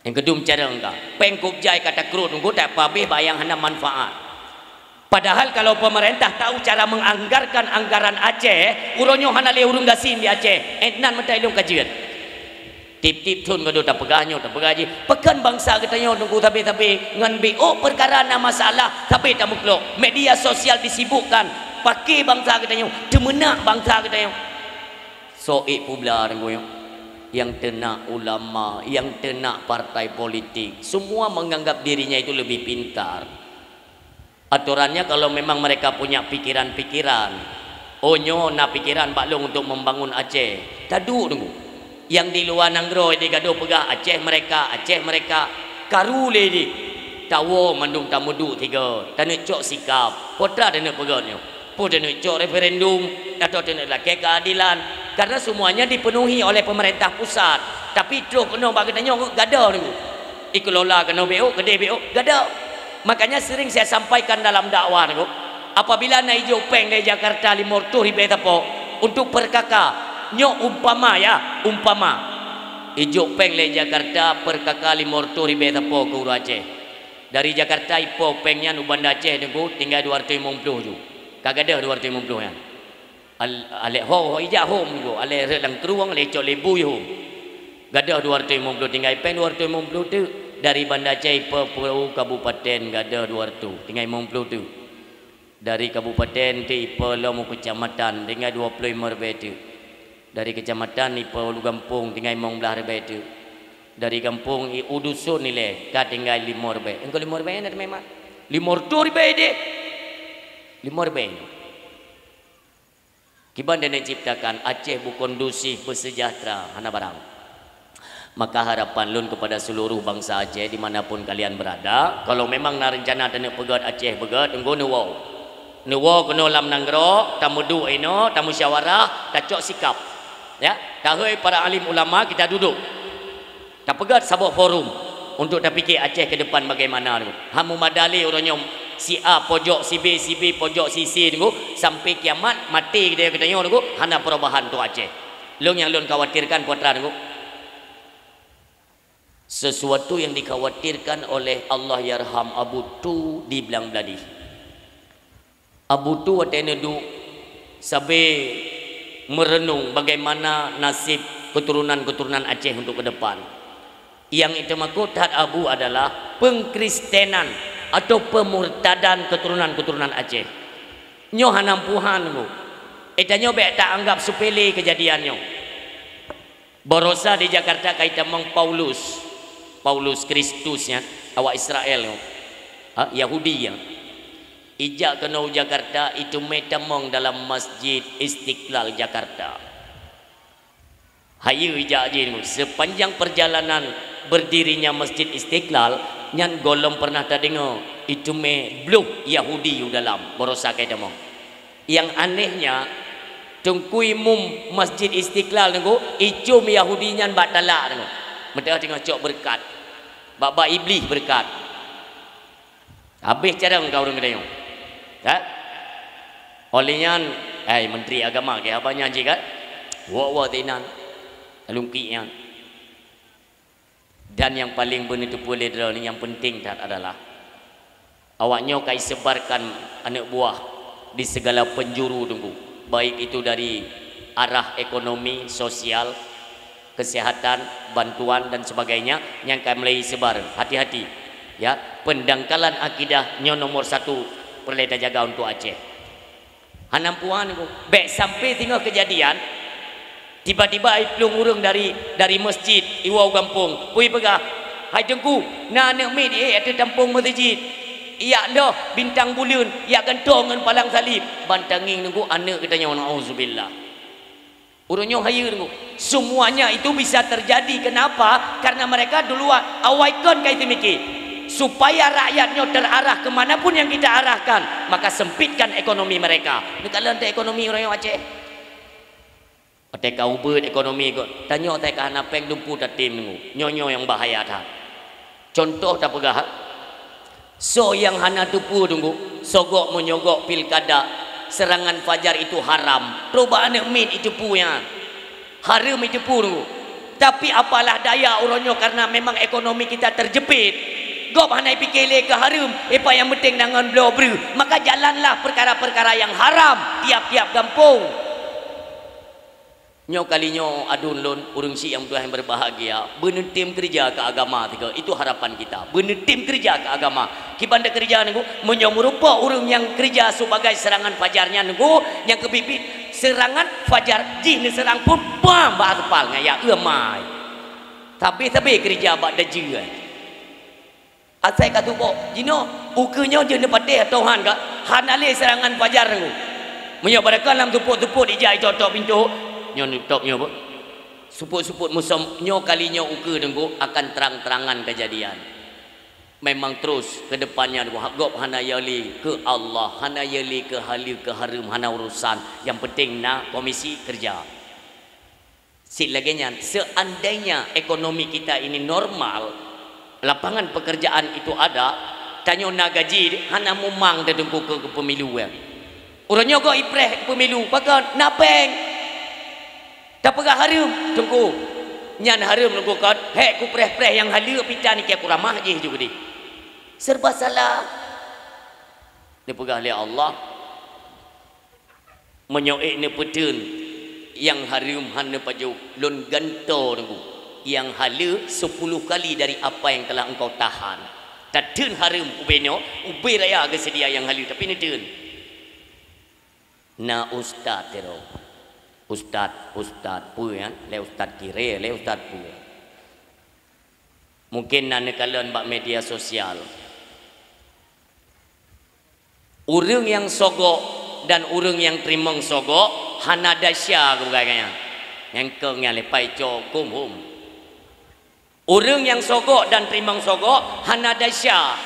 Yang kedua cara engkau pengkup jai kata kerut tunggu tak pabrik bayang hana manfaat. Padahal kalau pemerintah tahu cara menganggarkan anggaran Aceh, uronyo hana le urung gasin di Aceh. Etnan mentai lung kajian. Tip-tip tun kado tak pegahnya tak pegaji. Pekan bangsa katanya tunggu tapi ngan BO perkara na masalah tapi tak muklok. Media sosial disibukkan pakai bangsa katanya, demenak bangsa katanya. Soik pula tunggu yang tenak ulama, yang tenak partai politik, semua menganggap dirinya itu lebih pintar. Aturannya kalau memang mereka punya pikiran-pikiran, onyo na pikiran baklong untuk membangun Aceh. Tadu tunggu. Yang di luar nanggro di gaduh pegah Aceh mereka karu le di. Tawo mandung tamudu tiga. Tanek cok sikap. Potra tanek pegahnya. Po tanek cok referendum atau tanek laki keadilan. karena semuanya dipenuhi oleh pemerintah pusat. Tapi terus kena bagi tanya gada ni. Ikelola kena BO, gede BO, gada. Makanya sering saya sampaikan dalam dakwah ni, apabila naik Jopeng dari Jakarta 500 ribu tapo untuk perkaka, nyo umpama Jopeng dari Jakarta perkaka 500 ribu tapo ke Uru Aceh. Dari Jakarta ipo pengnya nu Banda Aceh tu tinggal 250 tu. Kagak ada 250 ya. Alek ho ijak home go, alek relang keruang alek cok lebu yo. Gadah 250 tinggal pen 250 tu dari Banda Aceh ipo Pulau Kabupaten gadah 200 tinggal 50 tu. Dari kabupaten tu ipo lo mu kecamatan tinggal 25 ribu tu. Dari kecamatan ipo Lu Gampung tinggal 15 ribu tu. Dari kampung udusun nilai ka tinggal 5 ribu. Engkau 5 ribu ada memang 500 ribu dek. 5 ribu. Kiban dan ciptakan Aceh bu kondusif bersejahtera hana barang. Maka harapan lun kepada seluruh bangsa Aceh dimanapun kalian berada, kalau memang nak rencana tenek pegat Aceh pegat engko nuwo kena lam nanggro tamudu ino tamu syawarah tacok sikap ya tahoi para alim ulama kita duduk tak pegat sabuk forum untuk tak fikir Aceh ke depan bagaimana tu hamu madali orangnya si A pojok si B pojok si C tu sampai kiamat mati dia katanya tu hana perubahan tu Aceh. Lun yang lun khawatirkan putra tu sesuatu yang dikhawatirkan oleh Allah yarham Abu Tu di Belang Beladi. Abu Tu atene du sabe merenung bagaimana nasib keturunan-keturunan Aceh untuk ke depan. Yang itu makut Abu adalah pengkristenan atau pemurtadan keturunan-keturunan Aceh. Nyo hanampuhan ku. Etanyo bek tak anggap sepele kejadiannya. Borosa di Jakarta kaitan meng Paulus Kristusnya awak Israel Yahudi ya. Ijak kena Jakarta itu metamong dalam Masjid Istiqlal Jakarta. Hayu ijak je sepanjang perjalanan berdirinya Masjid Istiqlal nyan golong pernah tak dengar itu me blue Yahudi yu dalam borosa kaitan mong. Yang anehnya tungkui mum Masjid Istiqlal nengko icum Yahudi nyan bak talak nengko. Mereka tengok cok berkat. Bak iblis berkat. Habis cara engkau orang kedai. Ha? Olehnya menteri agama ke abanya je kan? Wa tinan. Alungkinya. Dan yang paling begitu boleh yang penting adalah awaknya kai sebarkan anak buah di segala penjuru tunggu. Baik itu dari arah ekonomi, sosial, kesehatan, bantuan dan sebagainya yang kami mulai sebar. Hati-hati ya, pendangkalan akidahnya nomor 1 perlu kita jaga untuk Aceh. Hanampuan baik sampai tengok kejadian tiba-tiba pelung urung dari masjid Iwau Gampung pui pegah hai tengku na anak mi di ada tampung masjid iya dah bintang bulan ya gantong dengan palang salib bantanging nunggu anak katanya auzubillah. Urunyo hayu nunggu. Semuanya itu bisa terjadi. Kenapa? Karena mereka dulu awaikan kait mikir supaya rakyatnya terarah kemanapun yang kita arahkan, maka sempitkan ekonomi mereka. Kalau ada ekonomi orang Aceh, teka ubud ekonomi kok. Tanya teka napeng dumpu tatim nunggu. Nyonyo yang bahaya dah. Contoh tak pegah. So yang hana tupu tunggu. Sogok menyogok pilkada. Serangan fajar itu haram. Perubahan min itu punya. Haram itu pun. Tapi apalah daya orangnya karena memang ekonomi kita terjepit. Gop hanai pikirle ke haram. Apa yang penting dengan blow bru. Maka jalanlah perkara-perkara yang haram tiap-tiap kampung. Nyo kalinya adun lon urang si yang Tuhan berbahagia benetim kerja ke agama tiga itu harapan kita benetim kerja ke agama kibanda kerja nunggu menyomurupa urang yang kerja sebagai serangan fajarnya nunggu yang kebibit serangan fajar jih ni serang pun bam batpal ngaya emai tapi kerja bak daji asai katupo jino ukenya je ne pateh Tuhan ka hanale serangan fajar nunggu menyobarkan dalam tupuk-tupuk dijai totok pintu nyo nutupnya apa suput-suput musam nyo kalinya uke dengku akan terang-terangan kejadian memang terus ke depannya gop hana yali ke Allah hana yali ke halil ke harum hana urusan yang penting nak komisi kerja Silaginya seandainya ekonomi kita ini normal, lapangan pekerjaan itu ada, tanya nak gaji hana mumang dah tunggu ke pemilu ya. Orangnya kau ipreh ke pemilu, pakai nak peng. Tak pegah harum tunggu. Nyan harum tunggu kan, hek ku preh-preh yang halu pita ni kia ku ramah je juga di. Serba salah. Dia pegah oleh Allah. Menyoek ni petun yang harum hana paju lon ganto tunggu. Yang halu 10 kali dari apa yang telah engkau tahan. Tadun harum ubenyo, ube raya ke sedia yang halu tapi ni tun. Na ustaz tero. Ustaz pu ya, le ustaz kire, le ustaz pu. Mungkin nak nekalan bak media sosial. Urang yang sogok dan urang yang trimong sogok hana dasya ke bagainya. Yang kengnya lepai cokum hum. Urang yang sogok dan trimong sogok hana dasya.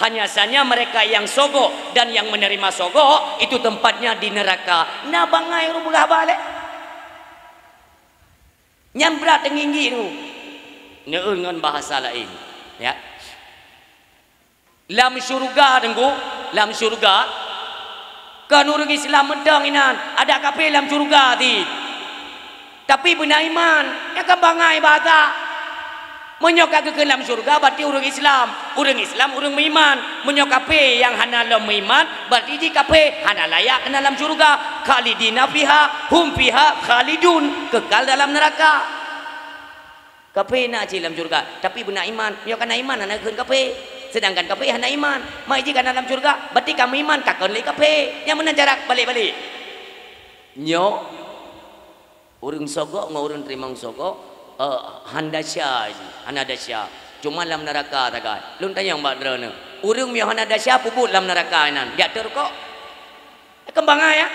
Hanya saja mereka yang sogok dan yang menerima sogok itu tempatnya di neraka. Na bangai rubah balik. Yang berat tinggi tu. Neun dengan bahasa lain. Ya. Lam syurga tengku, lam syurga. Kan orang Islam mentang inan, ada kafe lam syurga ti. Tapi benar iman, ya kan bangai bahasa. Menyokak ke dalam syurga berarti orang Islam, orang beriman. Menyokak yang hana lam iman berarti jika hana layak ke dalam syurga. Khalidina fiha hum fiha khalidun, kekal dalam neraka. Kape nak dalam syurga tapi benar iman, menyokak na iman hana keun kape. Sedangkan kape hana iman, mai jika dalam syurga berarti kamu iman kakon le kape. Yang mana jarak balik-balik. Nyo orang sogok ngau orang terima sogok handasya hanadasya cuma dalam neraka tagai lun tanya mbak drone urang mio hanadasya pubut dalam neraka nan dia ter kok kembang ya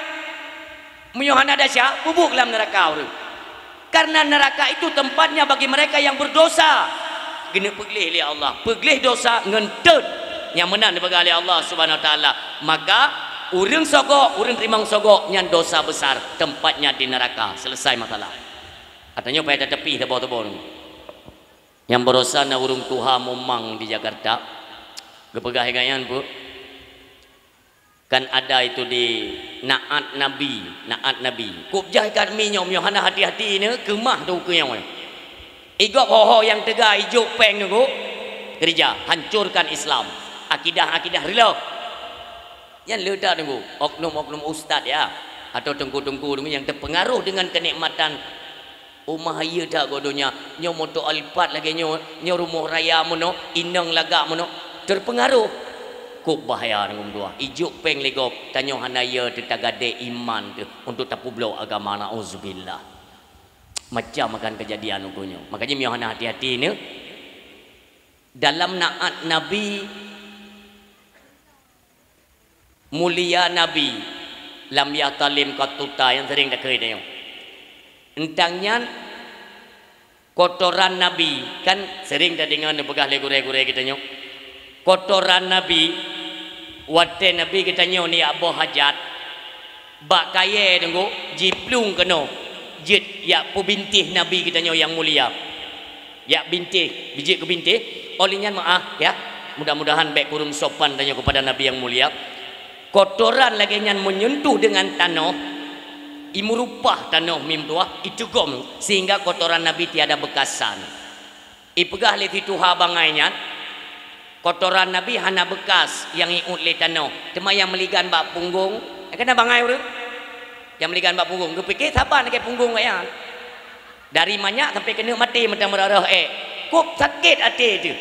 mio hanadasya pubuk dalam neraka urang karena neraka itu tempatnya bagi mereka yang berdosa gini peglih oleh Allah peglih dosa ngentut yang menang dibagi oleh Allah Subhanahu wa taala maka urang sogok urang terima sogok yang dosa besar tempatnya di neraka selesai masalah. Katanya pada tepi tebau-tebau yang berosa na urung tuha momang di Jakarta kepegah gayan bu kan ada itu di naat nabi kubjah kami nyom hana hati-hati ni kemah tu ke yang igop hoho yang tegah ijuk peng tu gereja hancurkan Islam akidah rela yang ledak tu oknum ustaz ya atau tengku-tengku yang terpengaruh dengan kenikmatan rumahaya tak godonya nyo motor alpat lagi nyo rumah raya mono indang lagak mono terpengaruh kok bahaya dengan dua ijuk peng legop tanyo hanaya tetagade iman tu untuk tapu blau agama nauzubillah macam akan kejadian ukunyo makanya mio hana hati-hati ni dalam naat nabi mulia nabi lam yatalim katuta yang sering dak kena entangnya kotoran Nabi kan sering dah dengar pegah legure-gure kita nyok kotoran Nabi wate Nabi kita nyok ni aboh hajat bak kaya tengok jiplung kena jit ya pu bintih Nabi kita nyok yang mulia ya bintih biji ke bintih olehnya maaf ya mudah-mudahan baik kurung sopan tanya kepada Nabi yang mulia kotoran lagi yang menyentuh dengan tanah imurupah tanah mim tua itu gom sehingga kotoran Nabi tiada bekasan ipegah le fituha bangainya kotoran Nabi hana bekas yang iut le tanah cuma yang meligan bak punggung kena bangai urang yang meligan bak punggung kepikir siapa nak ke punggung kaya dari banyak sampai kena mati macam merarah kok sakit hati tu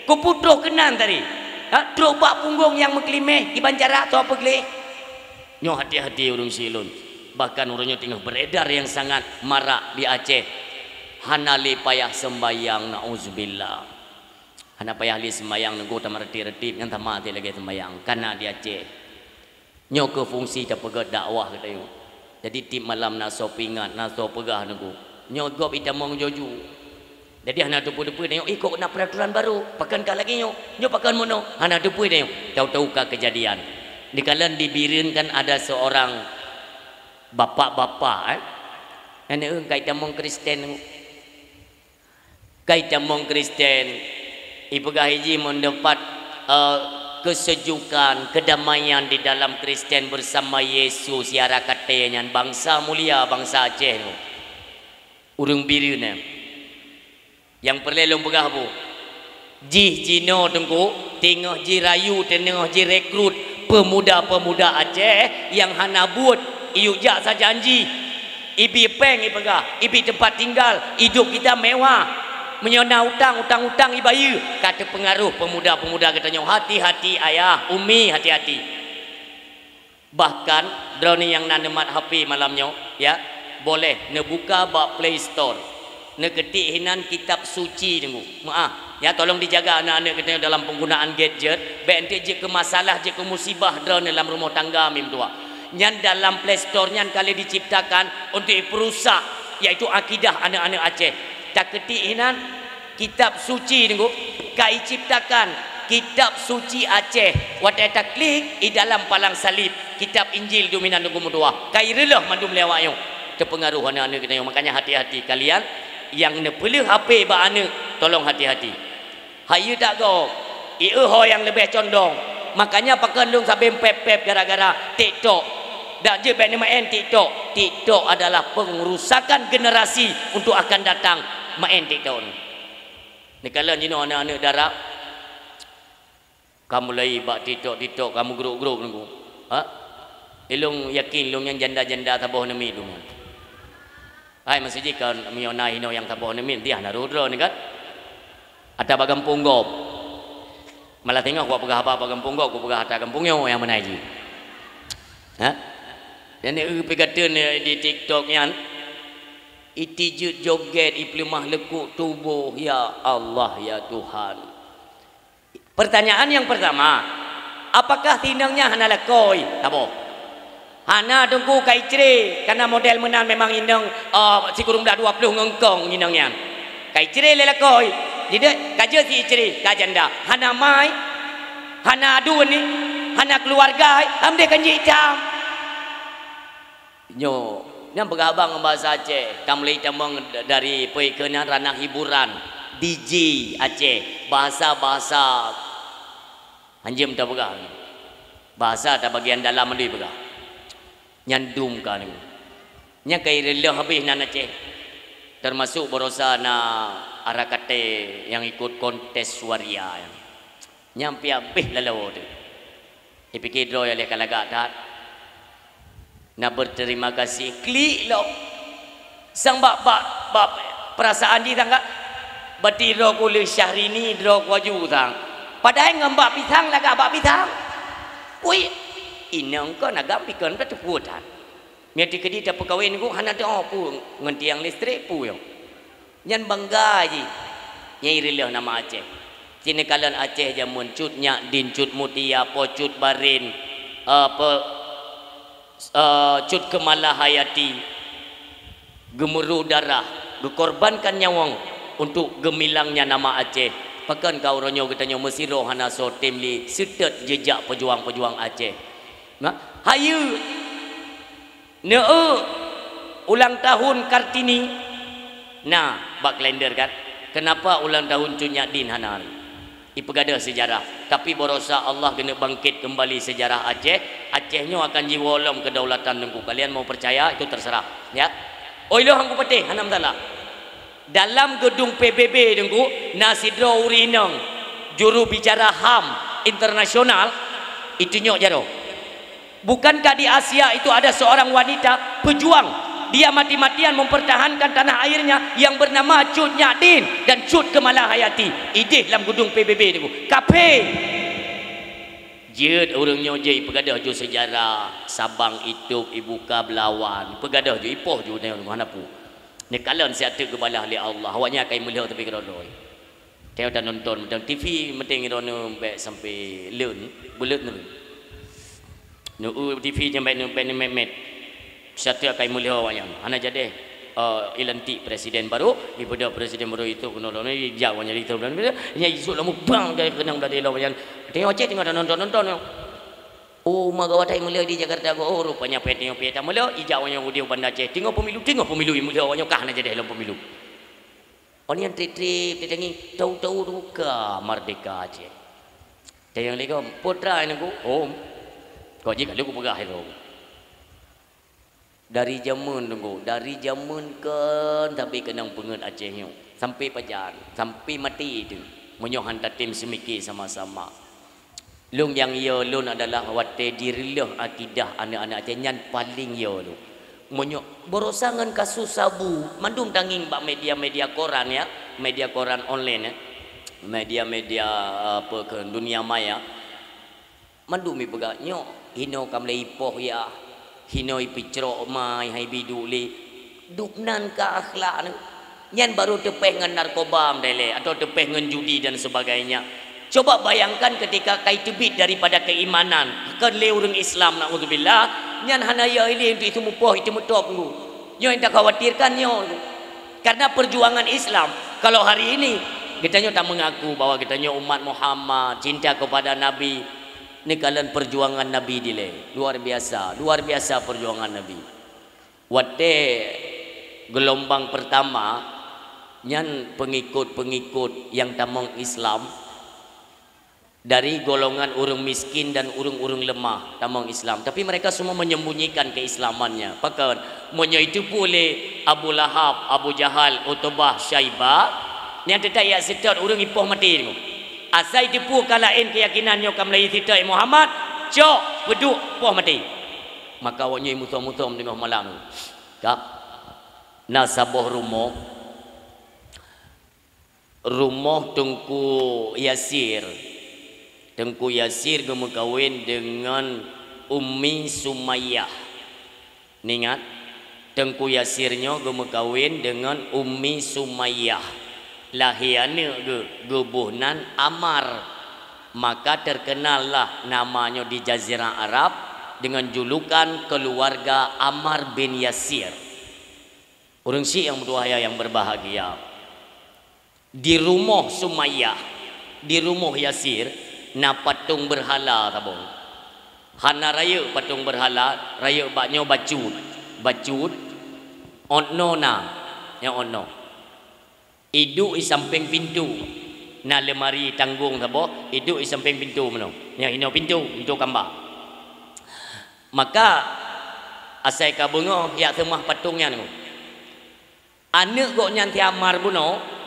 kok putuh kenan tadi teruk bak punggung yang mengkelimeh di banjarak tu apa gelih nyo hati-hati urang silun bahkan orangnya tengah beredar yang sangat marak di Aceh hana li payah sembayang nauzubillah hana payah li sembayang nunggu tamarti-reti yang tamati lagi sembayang karena di Aceh nyo ke fungsi tak pegat dakwah kita yo jadi tim malam naso pingat naso pegah nunggu nyo gop itamong joju jadi hana depu-depu nyo ikut nak peraturan baru pakan kah lagi nyo pakan mono hana depu nyo tahu-tahu ka kejadian dikalan dibirin kan ada seorang bapak-bapak Anak kai tamong Kristen. Kai tamong Kristen. Ibu hiji mendapat kesejukan, kedamaian di dalam Kristen bersama Yesus siara katanya bangsa mulia bangsa Aceh tu. Urung biru ni. Yang perlelong pegah bu. Ji Jino tengku, tengah ji rayu tengah ji rekrut pemuda-pemuda Aceh yang hana buat iuk jak sajanji. Ibi peng i pegah, ibi tempat tinggal, hidup kita mewah. Menyona utang ibayu. Kata pengaruh pemuda-pemuda katanya, hati-hati ayah, umi hati-hati. Bahkan drone yang nanemat HP malamnya, ya, boleh ne buka bak Play Store. Ne ketik hinan kitab suci tengku. Maaf, ya tolong dijaga anak-anak katanya dalam penggunaan gadget. Baik nanti je ke masalah je ke musibah drone dalam rumah tangga mim tua. Yang dalam Play Store yang kali diciptakan untuk perusak, yaitu akidah anak-anak Aceh. Tak ketik hinan kitab suci tengok kai ciptakan kitab suci Aceh wat eta klik di dalam palang salib kitab Injil dominan nomor 2 kai relah mandum lewat yo terpengaruh anak-anak kita. Makanya hati-hati kalian yang ne perlu HP ba anak, tolong hati-hati. Hayu tak go ho yang lebih condong. Makanya pakai dong sampai pep gara-gara TikTok. Dak je ben main TikTok. TikTok adalah pengerusakan generasi untuk akan datang main TikTok ni. Ni kalau jino anak-anak darab kamu lai bak TikTok kamu geruk-geruk nunggu. Ha? Ilung yakin ilung yang janda-janda taboh nemi tu. Ai masih jika miona hino yang taboh nemi dia na rudro ni kan. Ada bagampung gop. Malah tengok gua pegah apa bagampung gop, gua pegah hata kampungnya yang mana ji. Ha? Dan pegatan di TikTok yang itijut joget iplimah lekuk tubuh, ya Allah ya Tuhan. Pertanyaan yang pertama, apakah tinangnya hana lekoi? Tabo. Hana tunggu kai cere karena model menan memang inang si kurung dah 20 ngengkong inangnya. Kai cere le lekoi. Jadi kaje si cere kajanda. Hana mai, hana adu ni, hana keluarga, am dia kanji jam. Nyo, yang bergabung bahasa Aceh, kamlei tamang dari perikenan ranah hiburan, DJ Aceh, bahasa anjem tak pegang, bahasa tak bagian dalam mandi pegang, nyandum kan, nya kai relah habis nan Aceh, termasuk borosa na arakate yang ikut kontes waria, nyampi habis lalu tu, dipikir doy oleh kalagak dah. Nak berterima kasih klik lo sang bak perasaan di tangga bati ro kuli Syahrini ro waju tang padahal ngambak pisang laga bak pisang ui inang ko nagam pikon betu putan miati kedi ta pekawin ku hana ta pu ngentiang listrik pu yo nyan bangga ji nyai releh nama Aceh sini kalian Aceh jamun cut nyak din cut mutia po cut barin cut kemalah hayati gemuruh darah dikorbankan nyawang untuk gemilangnya nama Aceh. Pakan kau ronyo katanya mesiro hana so timli setet jejak pejuang-pejuang Aceh. Nah, hayu ulang tahun Kartini. Nah, bak kalender kan. Kenapa ulang tahun Cunyak Din hana hari? Ipegada sejarah, tapi borosa Allah kena bangkit kembali sejarah Aceh. Acehnya akan jiwolom kedaulatan tengku. Kalian mau percaya itu terserah, ya. Oh iloh angku petih hanam salah. Dalam gedung PBB tengku, Nasidro Urineng, juru bicara HAM internasional, itu nyok jaro. Bukankah di Asia itu ada seorang wanita pejuang? Dia mati-matian mempertahankan tanah airnya yang bernama Cut Nyadin dan Cut Kemalah Hayati. Idih dalam gedung PBB itu. Kape. Jid orangnya je pegadah jo sejarah Sabang itu ibuka Belawan. Pegadah jo ipoh jo ne mana pu. Ne kalan siatu kebalah li Allah. Awaknya kai melihat tapi kerodoi. Teo dan nonton dan TV penting rono baik sampai leun bulet nu. Nu TV sampai nu memet. Satu akan mulia wayang. Anak jadi ilantik presiden baru. Daripada presiden baru itu kena lalu ni jauh jadi itu. Nya isu lamu bang dari kenang dari lawan. Tengok cek tengok nonton. Oh, magawatai mula di Jakarta go. Oh, rupanya peta mula ijawanya udio Banda Aceh. Tengok pemilu mula awaknya kah nak jadi dalam pemilu. Orang yang trip tetangi tahu-tahu duka merdeka Aceh. Tayang lego putra ini go. Oh. Kau jika lu pegah itu. Dari zaman kan tapi kenang pengen Aceh nyo. Sampai pajan, sampai mati itu. Menyo hantar tim semiki sama-sama. Lung yang yo lun adalah wate dirilah akidah anak-anak Aceh yang paling yo lu. Monyo borosangan kasus sabu mandum tanging bak media-media koran ya, media koran online ya. Media-media apa ke dunia maya. Mandum mi begaknyo hino kam leipoh ya. Hino ipicro mai hai biduli. Duknan ka akhlak nyan baru tepeh ngan narkoba mdele atau tepeh ngan judi dan sebagainya. Coba bayangkan ketika kai tebit daripada keimanan ke orang Islam naudzubillah nyan hanaya ini itu mupoh itu mutop ngu nyo yang tak khawatirkan nyo karena perjuangan Islam kalau hari ini kita nyo tak mengaku bahwa kita nyo umat Muhammad cinta kepada Nabi ni kalian perjuangan Nabi dile luar biasa perjuangan Nabi wate gelombang pertama nyan pengikut yang tamong Islam dari golongan orang miskin dan orang-orang lemah tamang Islam tapi mereka semua menyembunyikan keislamannya pakan monyo itu boleh Abu Lahab, Abu Jahal, Utbah, Syaibah yang tetap ya setat orang ipoh mati ni asai tipu kalain keyakinannya kam lai sitai Muhammad cok beduk poh mati maka wonyo mutom-mutom tengah malam kak nasabah rumah Tengku Yasir gemekawin dengan Ummi Sumayyah. Ingat, Tengku Yasirnya gemekawin dengan Ummi Sumayyah. Lahiane gebuhnan Amar. Maka terkenallah namanya di Jazirah Arab dengan julukan keluarga Ammar bin Yasir. Orang Syiah yang berbahagia. Di rumah Sumayyah, di rumah Yasir na patung berhala tabung. Hana raya patung berhala, raya baknyo bacut onno na yang onno. Idu i samping pintu. Na lemari tanggung tabo, idu i samping pintu mano. Yang hino pintu kamba. Maka asai ka bungo ya temah patungnya nu. Anak gok nyan ti Amar buno.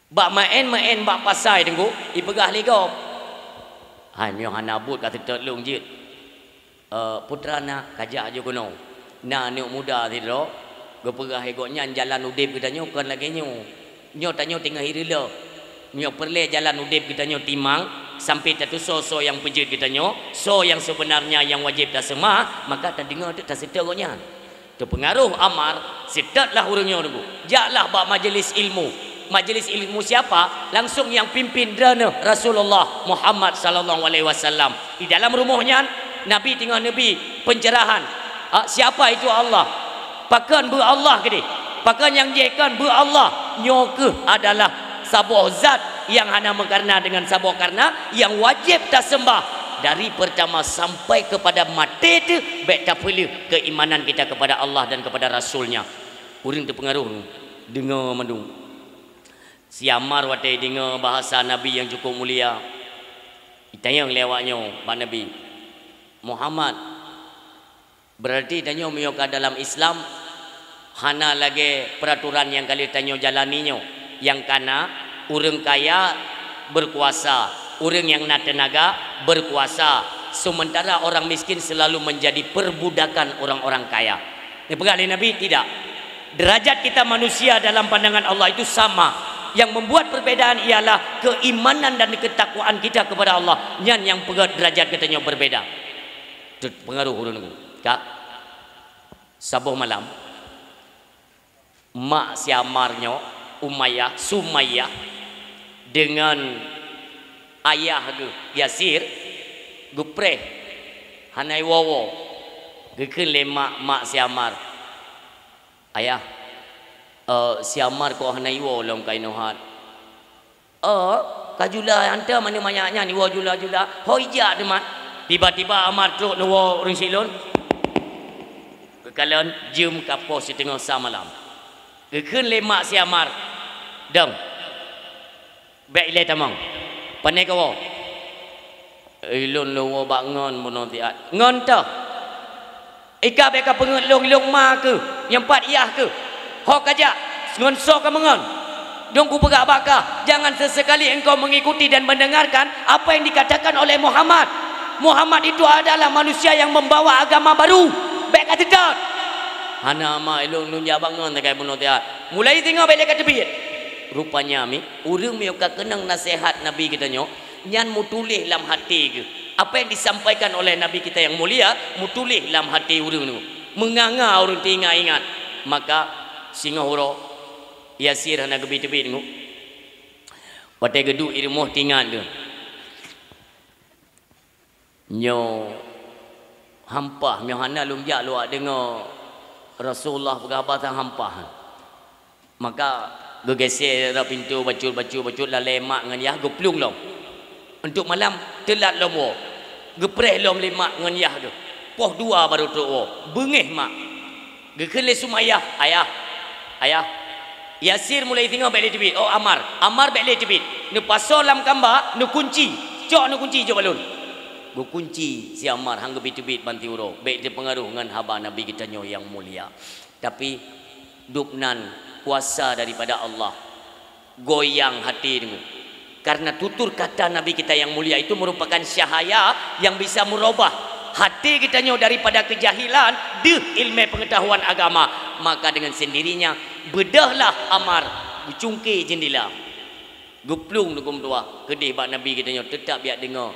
Bak main bak pasai tengku ipegah ligop hai mio hanabut kata telung jit putra nak kajak aja kono na anak muda ti ro gepegah egoknya jalan udip kita nyo kan lagi nyo tanyo tinggal hirila nyo perle jalan udip kita nyo timang sampai tatu so yang pejit kita nyo so yang sebenarnya yang wajib dah semah maka tak dengar tak setel goknya tu pengaruh Amar setatlah urangnya tengku jaklah bak majlis ilmu. Majlis ilmu siapa? Langsung yang pimpin drana Rasulullah Muhammad sallallahu alaihi wasallam. Di dalam rumahnya Nabi tinggal Nabi pencerahan. Siapa itu Allah? Pakan ber Allah ke dia? Pakan yang jekan ber Allah. Nyoke adalah sabuh zat yang hana mengkarna dengan sabuh karna yang wajib tak sembah dari pertama sampai kepada mati tu baik tak perlu keimanan kita kepada Allah dan kepada Rasulnya. Orang terpengaruh dengar mandung. Si Ammar watai dengar bahasa Nabi yang cukup mulia. Ditanya lewatnya Pak Nabi Muhammad berarti tanya mioka dalam Islam hana lagi peraturan yang kali tanya jalaninya yang kana orang kaya berkuasa, orang yang nak tenaga berkuasa, sementara orang miskin selalu menjadi perbudakan orang-orang kaya. Ini pegang Nabi tidak. Derajat kita manusia dalam pandangan Allah itu sama. Yang membuat perbedaan ialah keimanan dan ketakwaan kita kepada Allah. Yang pegang derajat katanya berbeda. Itu pengaruh urun kak. Sabuh malam mak si Ammarnya Sumayyah dengan ayah Yasir gupreh hanai wowo gekeun le mak si Ammar ayah si Ammar ko hanai wo long kainohat kajula anta mana manyaknya ni wo jula-jula hoija demat Tiba-tiba Amar truk nuwa orang silon. Kekalan jum kapo setengah samalam. Kekeun lemak si Amar. Dang. Baik le tamang. Panai kawo. Ilun luwa bak ngon mono tiat. Ngon ta. Ika beka pengut long ma ke? Yang pat iyah ke? Hok aja. Ngon so ka mengon. Dong ku pegak bakah. Jangan sesekali engkau mengikuti dan mendengarkan apa yang dikatakan oleh Muhammad. Muhammad itu adalah manusia yang membawa agama baru. Baik kata tak. Hana ma ilung nunja bangun tak kaya mono tiat. Mulai tengok balik kat tepi. Rupanya mi urang mi ka kenang nasihat Nabi kita nyo. Nyan mu tulis dalam hati ke. Apa yang disampaikan oleh Nabi kita yang mulia, mu tulis dalam hati urang tu. Menganga urang ingat. Maka singa huro Yasir hana gebi-gebi tu. Watai geduk irmoh tingan tu. Nyo hampah nyo hana lungjak luak dengar Rasulullah berkhabar tentang hampah. Maka gegeser pintu bacul la lemak ngan yah geplung long. Untuk malam telat lomo. Gepreh lom lemak ngan yah tu. Poh dua baru tu bengih mak. Gekeun le sumayah, ayah. Yasir mulai tengok balik tebit. Oh Amar balik tebit. Nu pasal lam kamba, nu kunci. Cok nu kunci jok balun. Go kunci si Amar hang tebit banti uro. Baik dia pengaruh dengan haba Nabi kita nyo yang mulia. Tapi dupnan kuasa daripada Allah. Goyang hati dengu. Karena tutur kata Nabi kita yang mulia itu merupakan syahaya yang bisa merubah hati kita nyo daripada kejahilan ilmu pengetahuan agama. Maka dengan sendirinya bedahlah Amar bercungkir jendela. Geplung nukum tua kedih bak Nabi kita nyo tetap biak dengar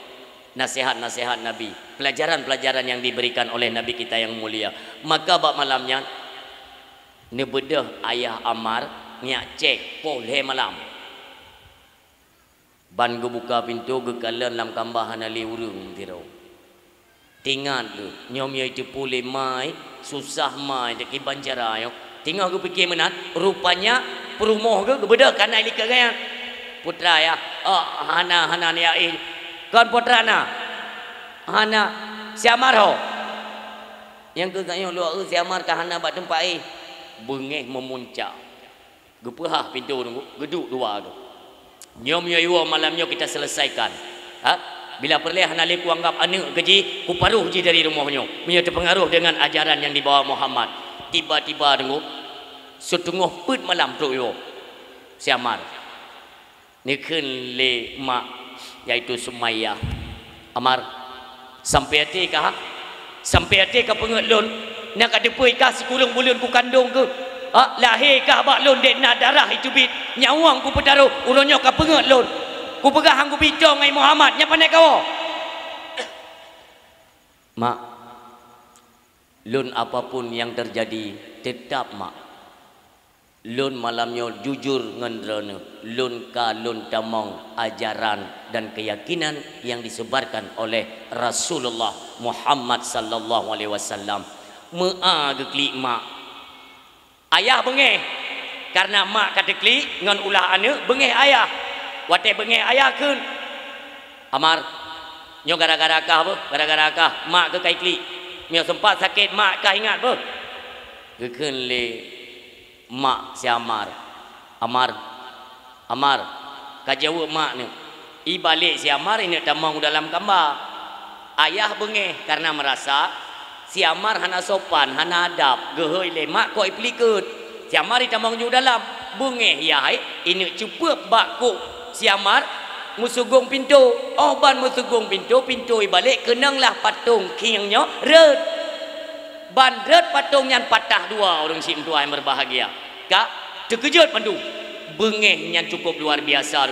nasihat-nasihat Nabi, pelajaran-pelajaran yang diberikan oleh Nabi kita yang mulia. Maka bak malamnya ne bedah ayah Amar nyak cek poleh malam. Ban go buka pintu gekalan lam kambahan ali urung tirau. Tingat lu nyom ye itu pulih mai susah mai dek bancara yo. Tinggal aku fikir menat rupanya perumoh ke beda kana ilika gaya. Putra ya. Oh hana ni ya kan putra na. Hana siamar ho. Yang ke gayo luar siamar ka hana bak tempat bengeh memuncak. Gepehah pintu tunggu geduk dua tu. Nyom yo malamnya kita selesaikan. Ha? Bila perleh hanali ku anggap anak keji ku paruh ji dari rumahnya. Punya terpengaruh dengan ajaran yang dibawa Muhammad. Tiba-tiba tunggu setengah put malam tu yo. Siamar. Nikun le mak iaitu Sumayyah. Amar sampai hati kah? Sampai hati ka pengelun nak ada pui kah sekurang bulan ku kandung ke? Lahir kah bak lon dek nak darah itu bit nyawang ku petaruh ulunyo ka pengelun. Ku pegah hang ku bicong ngai Muhammad nya pandai kau. Mak, lun apapun yang terjadi tetap mak. Lun malamnya jujur ngendrone. Lun ka lun tamong ajaran dan keyakinan yang disebarkan oleh Rasulullah Muhammad sallallahu alaihi wasallam. Mea geklik mak. Ayah bengeh karena mak kata klik ngan ulah ane bengeh ayah. Watai bengeh ayah keun. Amar nyo gara-gara kah apa? Gara-gara kah mak ke kai klik. Mio sempat sakit mak kah ingat apa? Gekeun le mak si Amar. Amar kajawa mak ni. I balik si Amar ini tamang dalam kambar. Ayah bengeh karena merasa si Amar hana sopan, hana adab. Gehoi le mak kau iplikut. Si Amar tamang ju dalam. Bengeh yai ini cukup bakku si Amar musugung pintu. Oh ban musugung pintu balik kenanglah patung kingnya red. Ban red patung yang patah dua orang sim tua yang berbahagia. Kak terkejut pandu. Bengeh yang cukup luar biasa.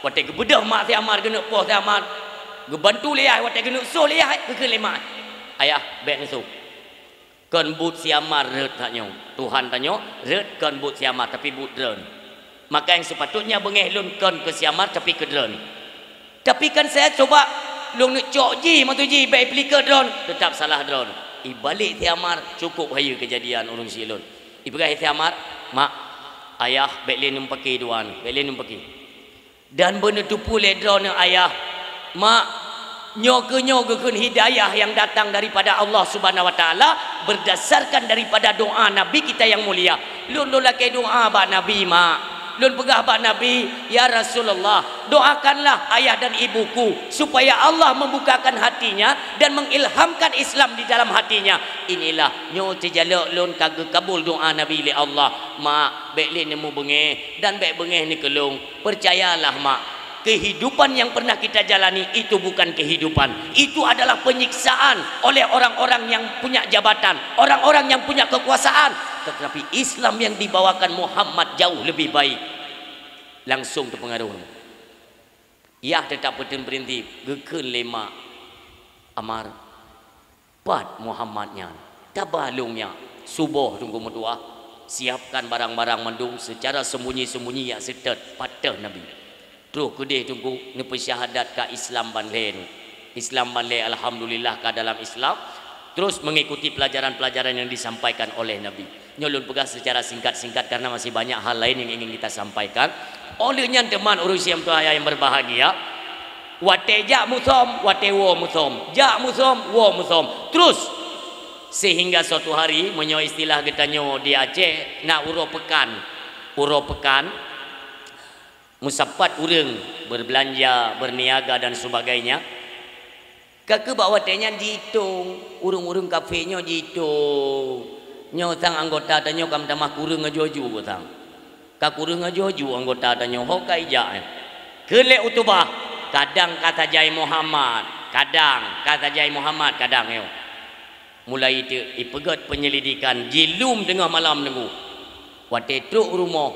Watai kebedah mak si Amar kena poh si Amar. Gebantu liah watai kena so liah ke lemak. Ayah baik nesu. Kan but si Amar red taknya. Tuhan tanya red kan but si Amar tapi but dron. Maka yang sepatutnya bengeh lun kan ke si Amar tapi ke dron. Tapi kan saya coba lun cok ji matu ji baik pelika dron tetap salah dron. Ibalik si Amar cukup haya kejadian urung si lun. Ibrahim si Amar, mak ayah baik le numpaki duan, baik le numpaki. Dan benda tu pule dron ayah. Mak nyoga-nyogakeun hidayah yang datang daripada Allah Subhanahu wa taala berdasarkan daripada doa Nabi kita yang mulia. Lun laki doa ba Nabi mak. Lun pegah ba Nabi, ya Rasulullah, doakanlah ayah dan ibuku supaya Allah membukakan hatinya dan mengilhamkan Islam di dalam hatinya. Inilah nyo terjalak lun kagak kabul doa Nabi li Allah. Mak, baik lin nemu bengeh dan baik bengeh ni kelung. Percayalah mak, kehidupan yang pernah kita jalani itu bukan kehidupan. Itu adalah penyiksaan oleh orang-orang yang punya jabatan, orang-orang yang punya kekuasaan. Tetapi Islam yang dibawakan Muhammad jauh lebih baik. Langsung terpengaruh. Ya tetap berhenti gekeun lema amar pat Muhammadnya tabalungnya subuh tunggu mutua siapkan barang-barang mendung secara sembunyi-sembunyi ya setet pada Nabi. Terus kedih tunggu ni persyahadat ka Islam banlen. Islam banlen alhamdulillah ka dalam Islam. Terus mengikuti pelajaran-pelajaran yang disampaikan oleh Nabi. Nyolun pegang secara singkat-singkat karena masih banyak hal lain yang ingin kita sampaikan. Olehnya teman urusiam tuaya yang berbahagia. Wate ja musom, wate wo musom. Ja musom, wo musom. Terus sehingga suatu hari menyo istilah kita nyo di Aceh nak uro pekan. Uro pekan musapat urang berbelanja, berniaga dan sebagainya. Kakak bawa tanya jitung, urung-urung kafenya jitung. Nyo tang anggota tanyo kam tamah kurang ngajoju botang. Ka kurang ngajoju anggota tanyo hokai ja. Kele utubah, kadang kata Jai Muhammad, kadang kata Jai Muhammad, kadang yo. Mulai itu ipegat penyelidikan jilum tengah malam nunggu. Wate truk rumah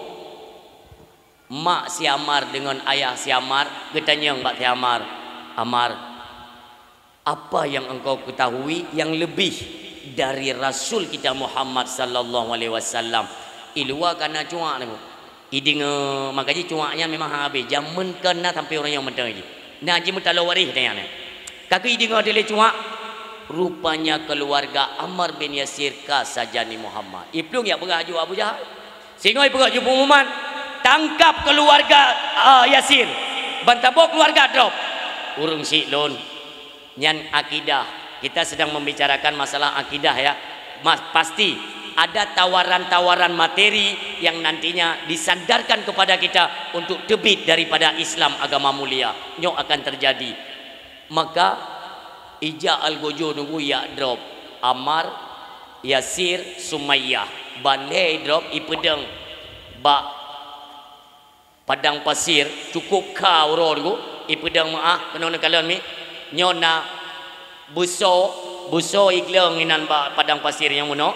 mak si Amar dengan ayah si Amar getanya mbak si Amar, Amar, apa yang engkau ketahui yang lebih dari Rasul kita Muhammad sallallahu alaihi wasallam? Ilua kana cuak ni. Iding makanya cuaknya memang habis. Jamun kena sampai orang yang mentang lagi. Nah ji mutalo warih tanya ni. Kaki iding adele cuak rupanya keluarga Ammar bin Yasir ka sajani Muhammad. Iplung ya beraju Abu Jahal. Sehingga beraju pengumuman tangkap keluarga Yasir. Bantabok keluarga drop. Urung si lon. Nyan akidah. Kita sedang membicarakan masalah akidah ya. Pasti ada tawaran-tawaran materi yang nantinya disandarkan kepada kita untuk tebit daripada Islam agama mulia. Nyok akan terjadi. Maka ija al-gojo nunggu ya drop. Ammar, Yasir, Sumayyah. Balai drop ipedeng. Ba padang pasir cukup kau nunggu ipedeng maah kena kalian mi. Nyona buso igleng inan ba padang pasir yang muno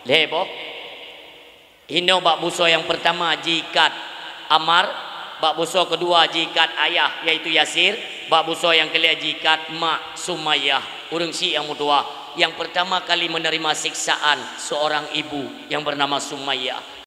lebo hino bak buso yang pertama jikat Ammar, bak buso kedua jikat ayah yaitu Yasir, bak buso yang kelima jikat mak Sumayyah urang si yang mutua yang pertama kali menerima siksaan seorang ibu yang bernama Sumayyah.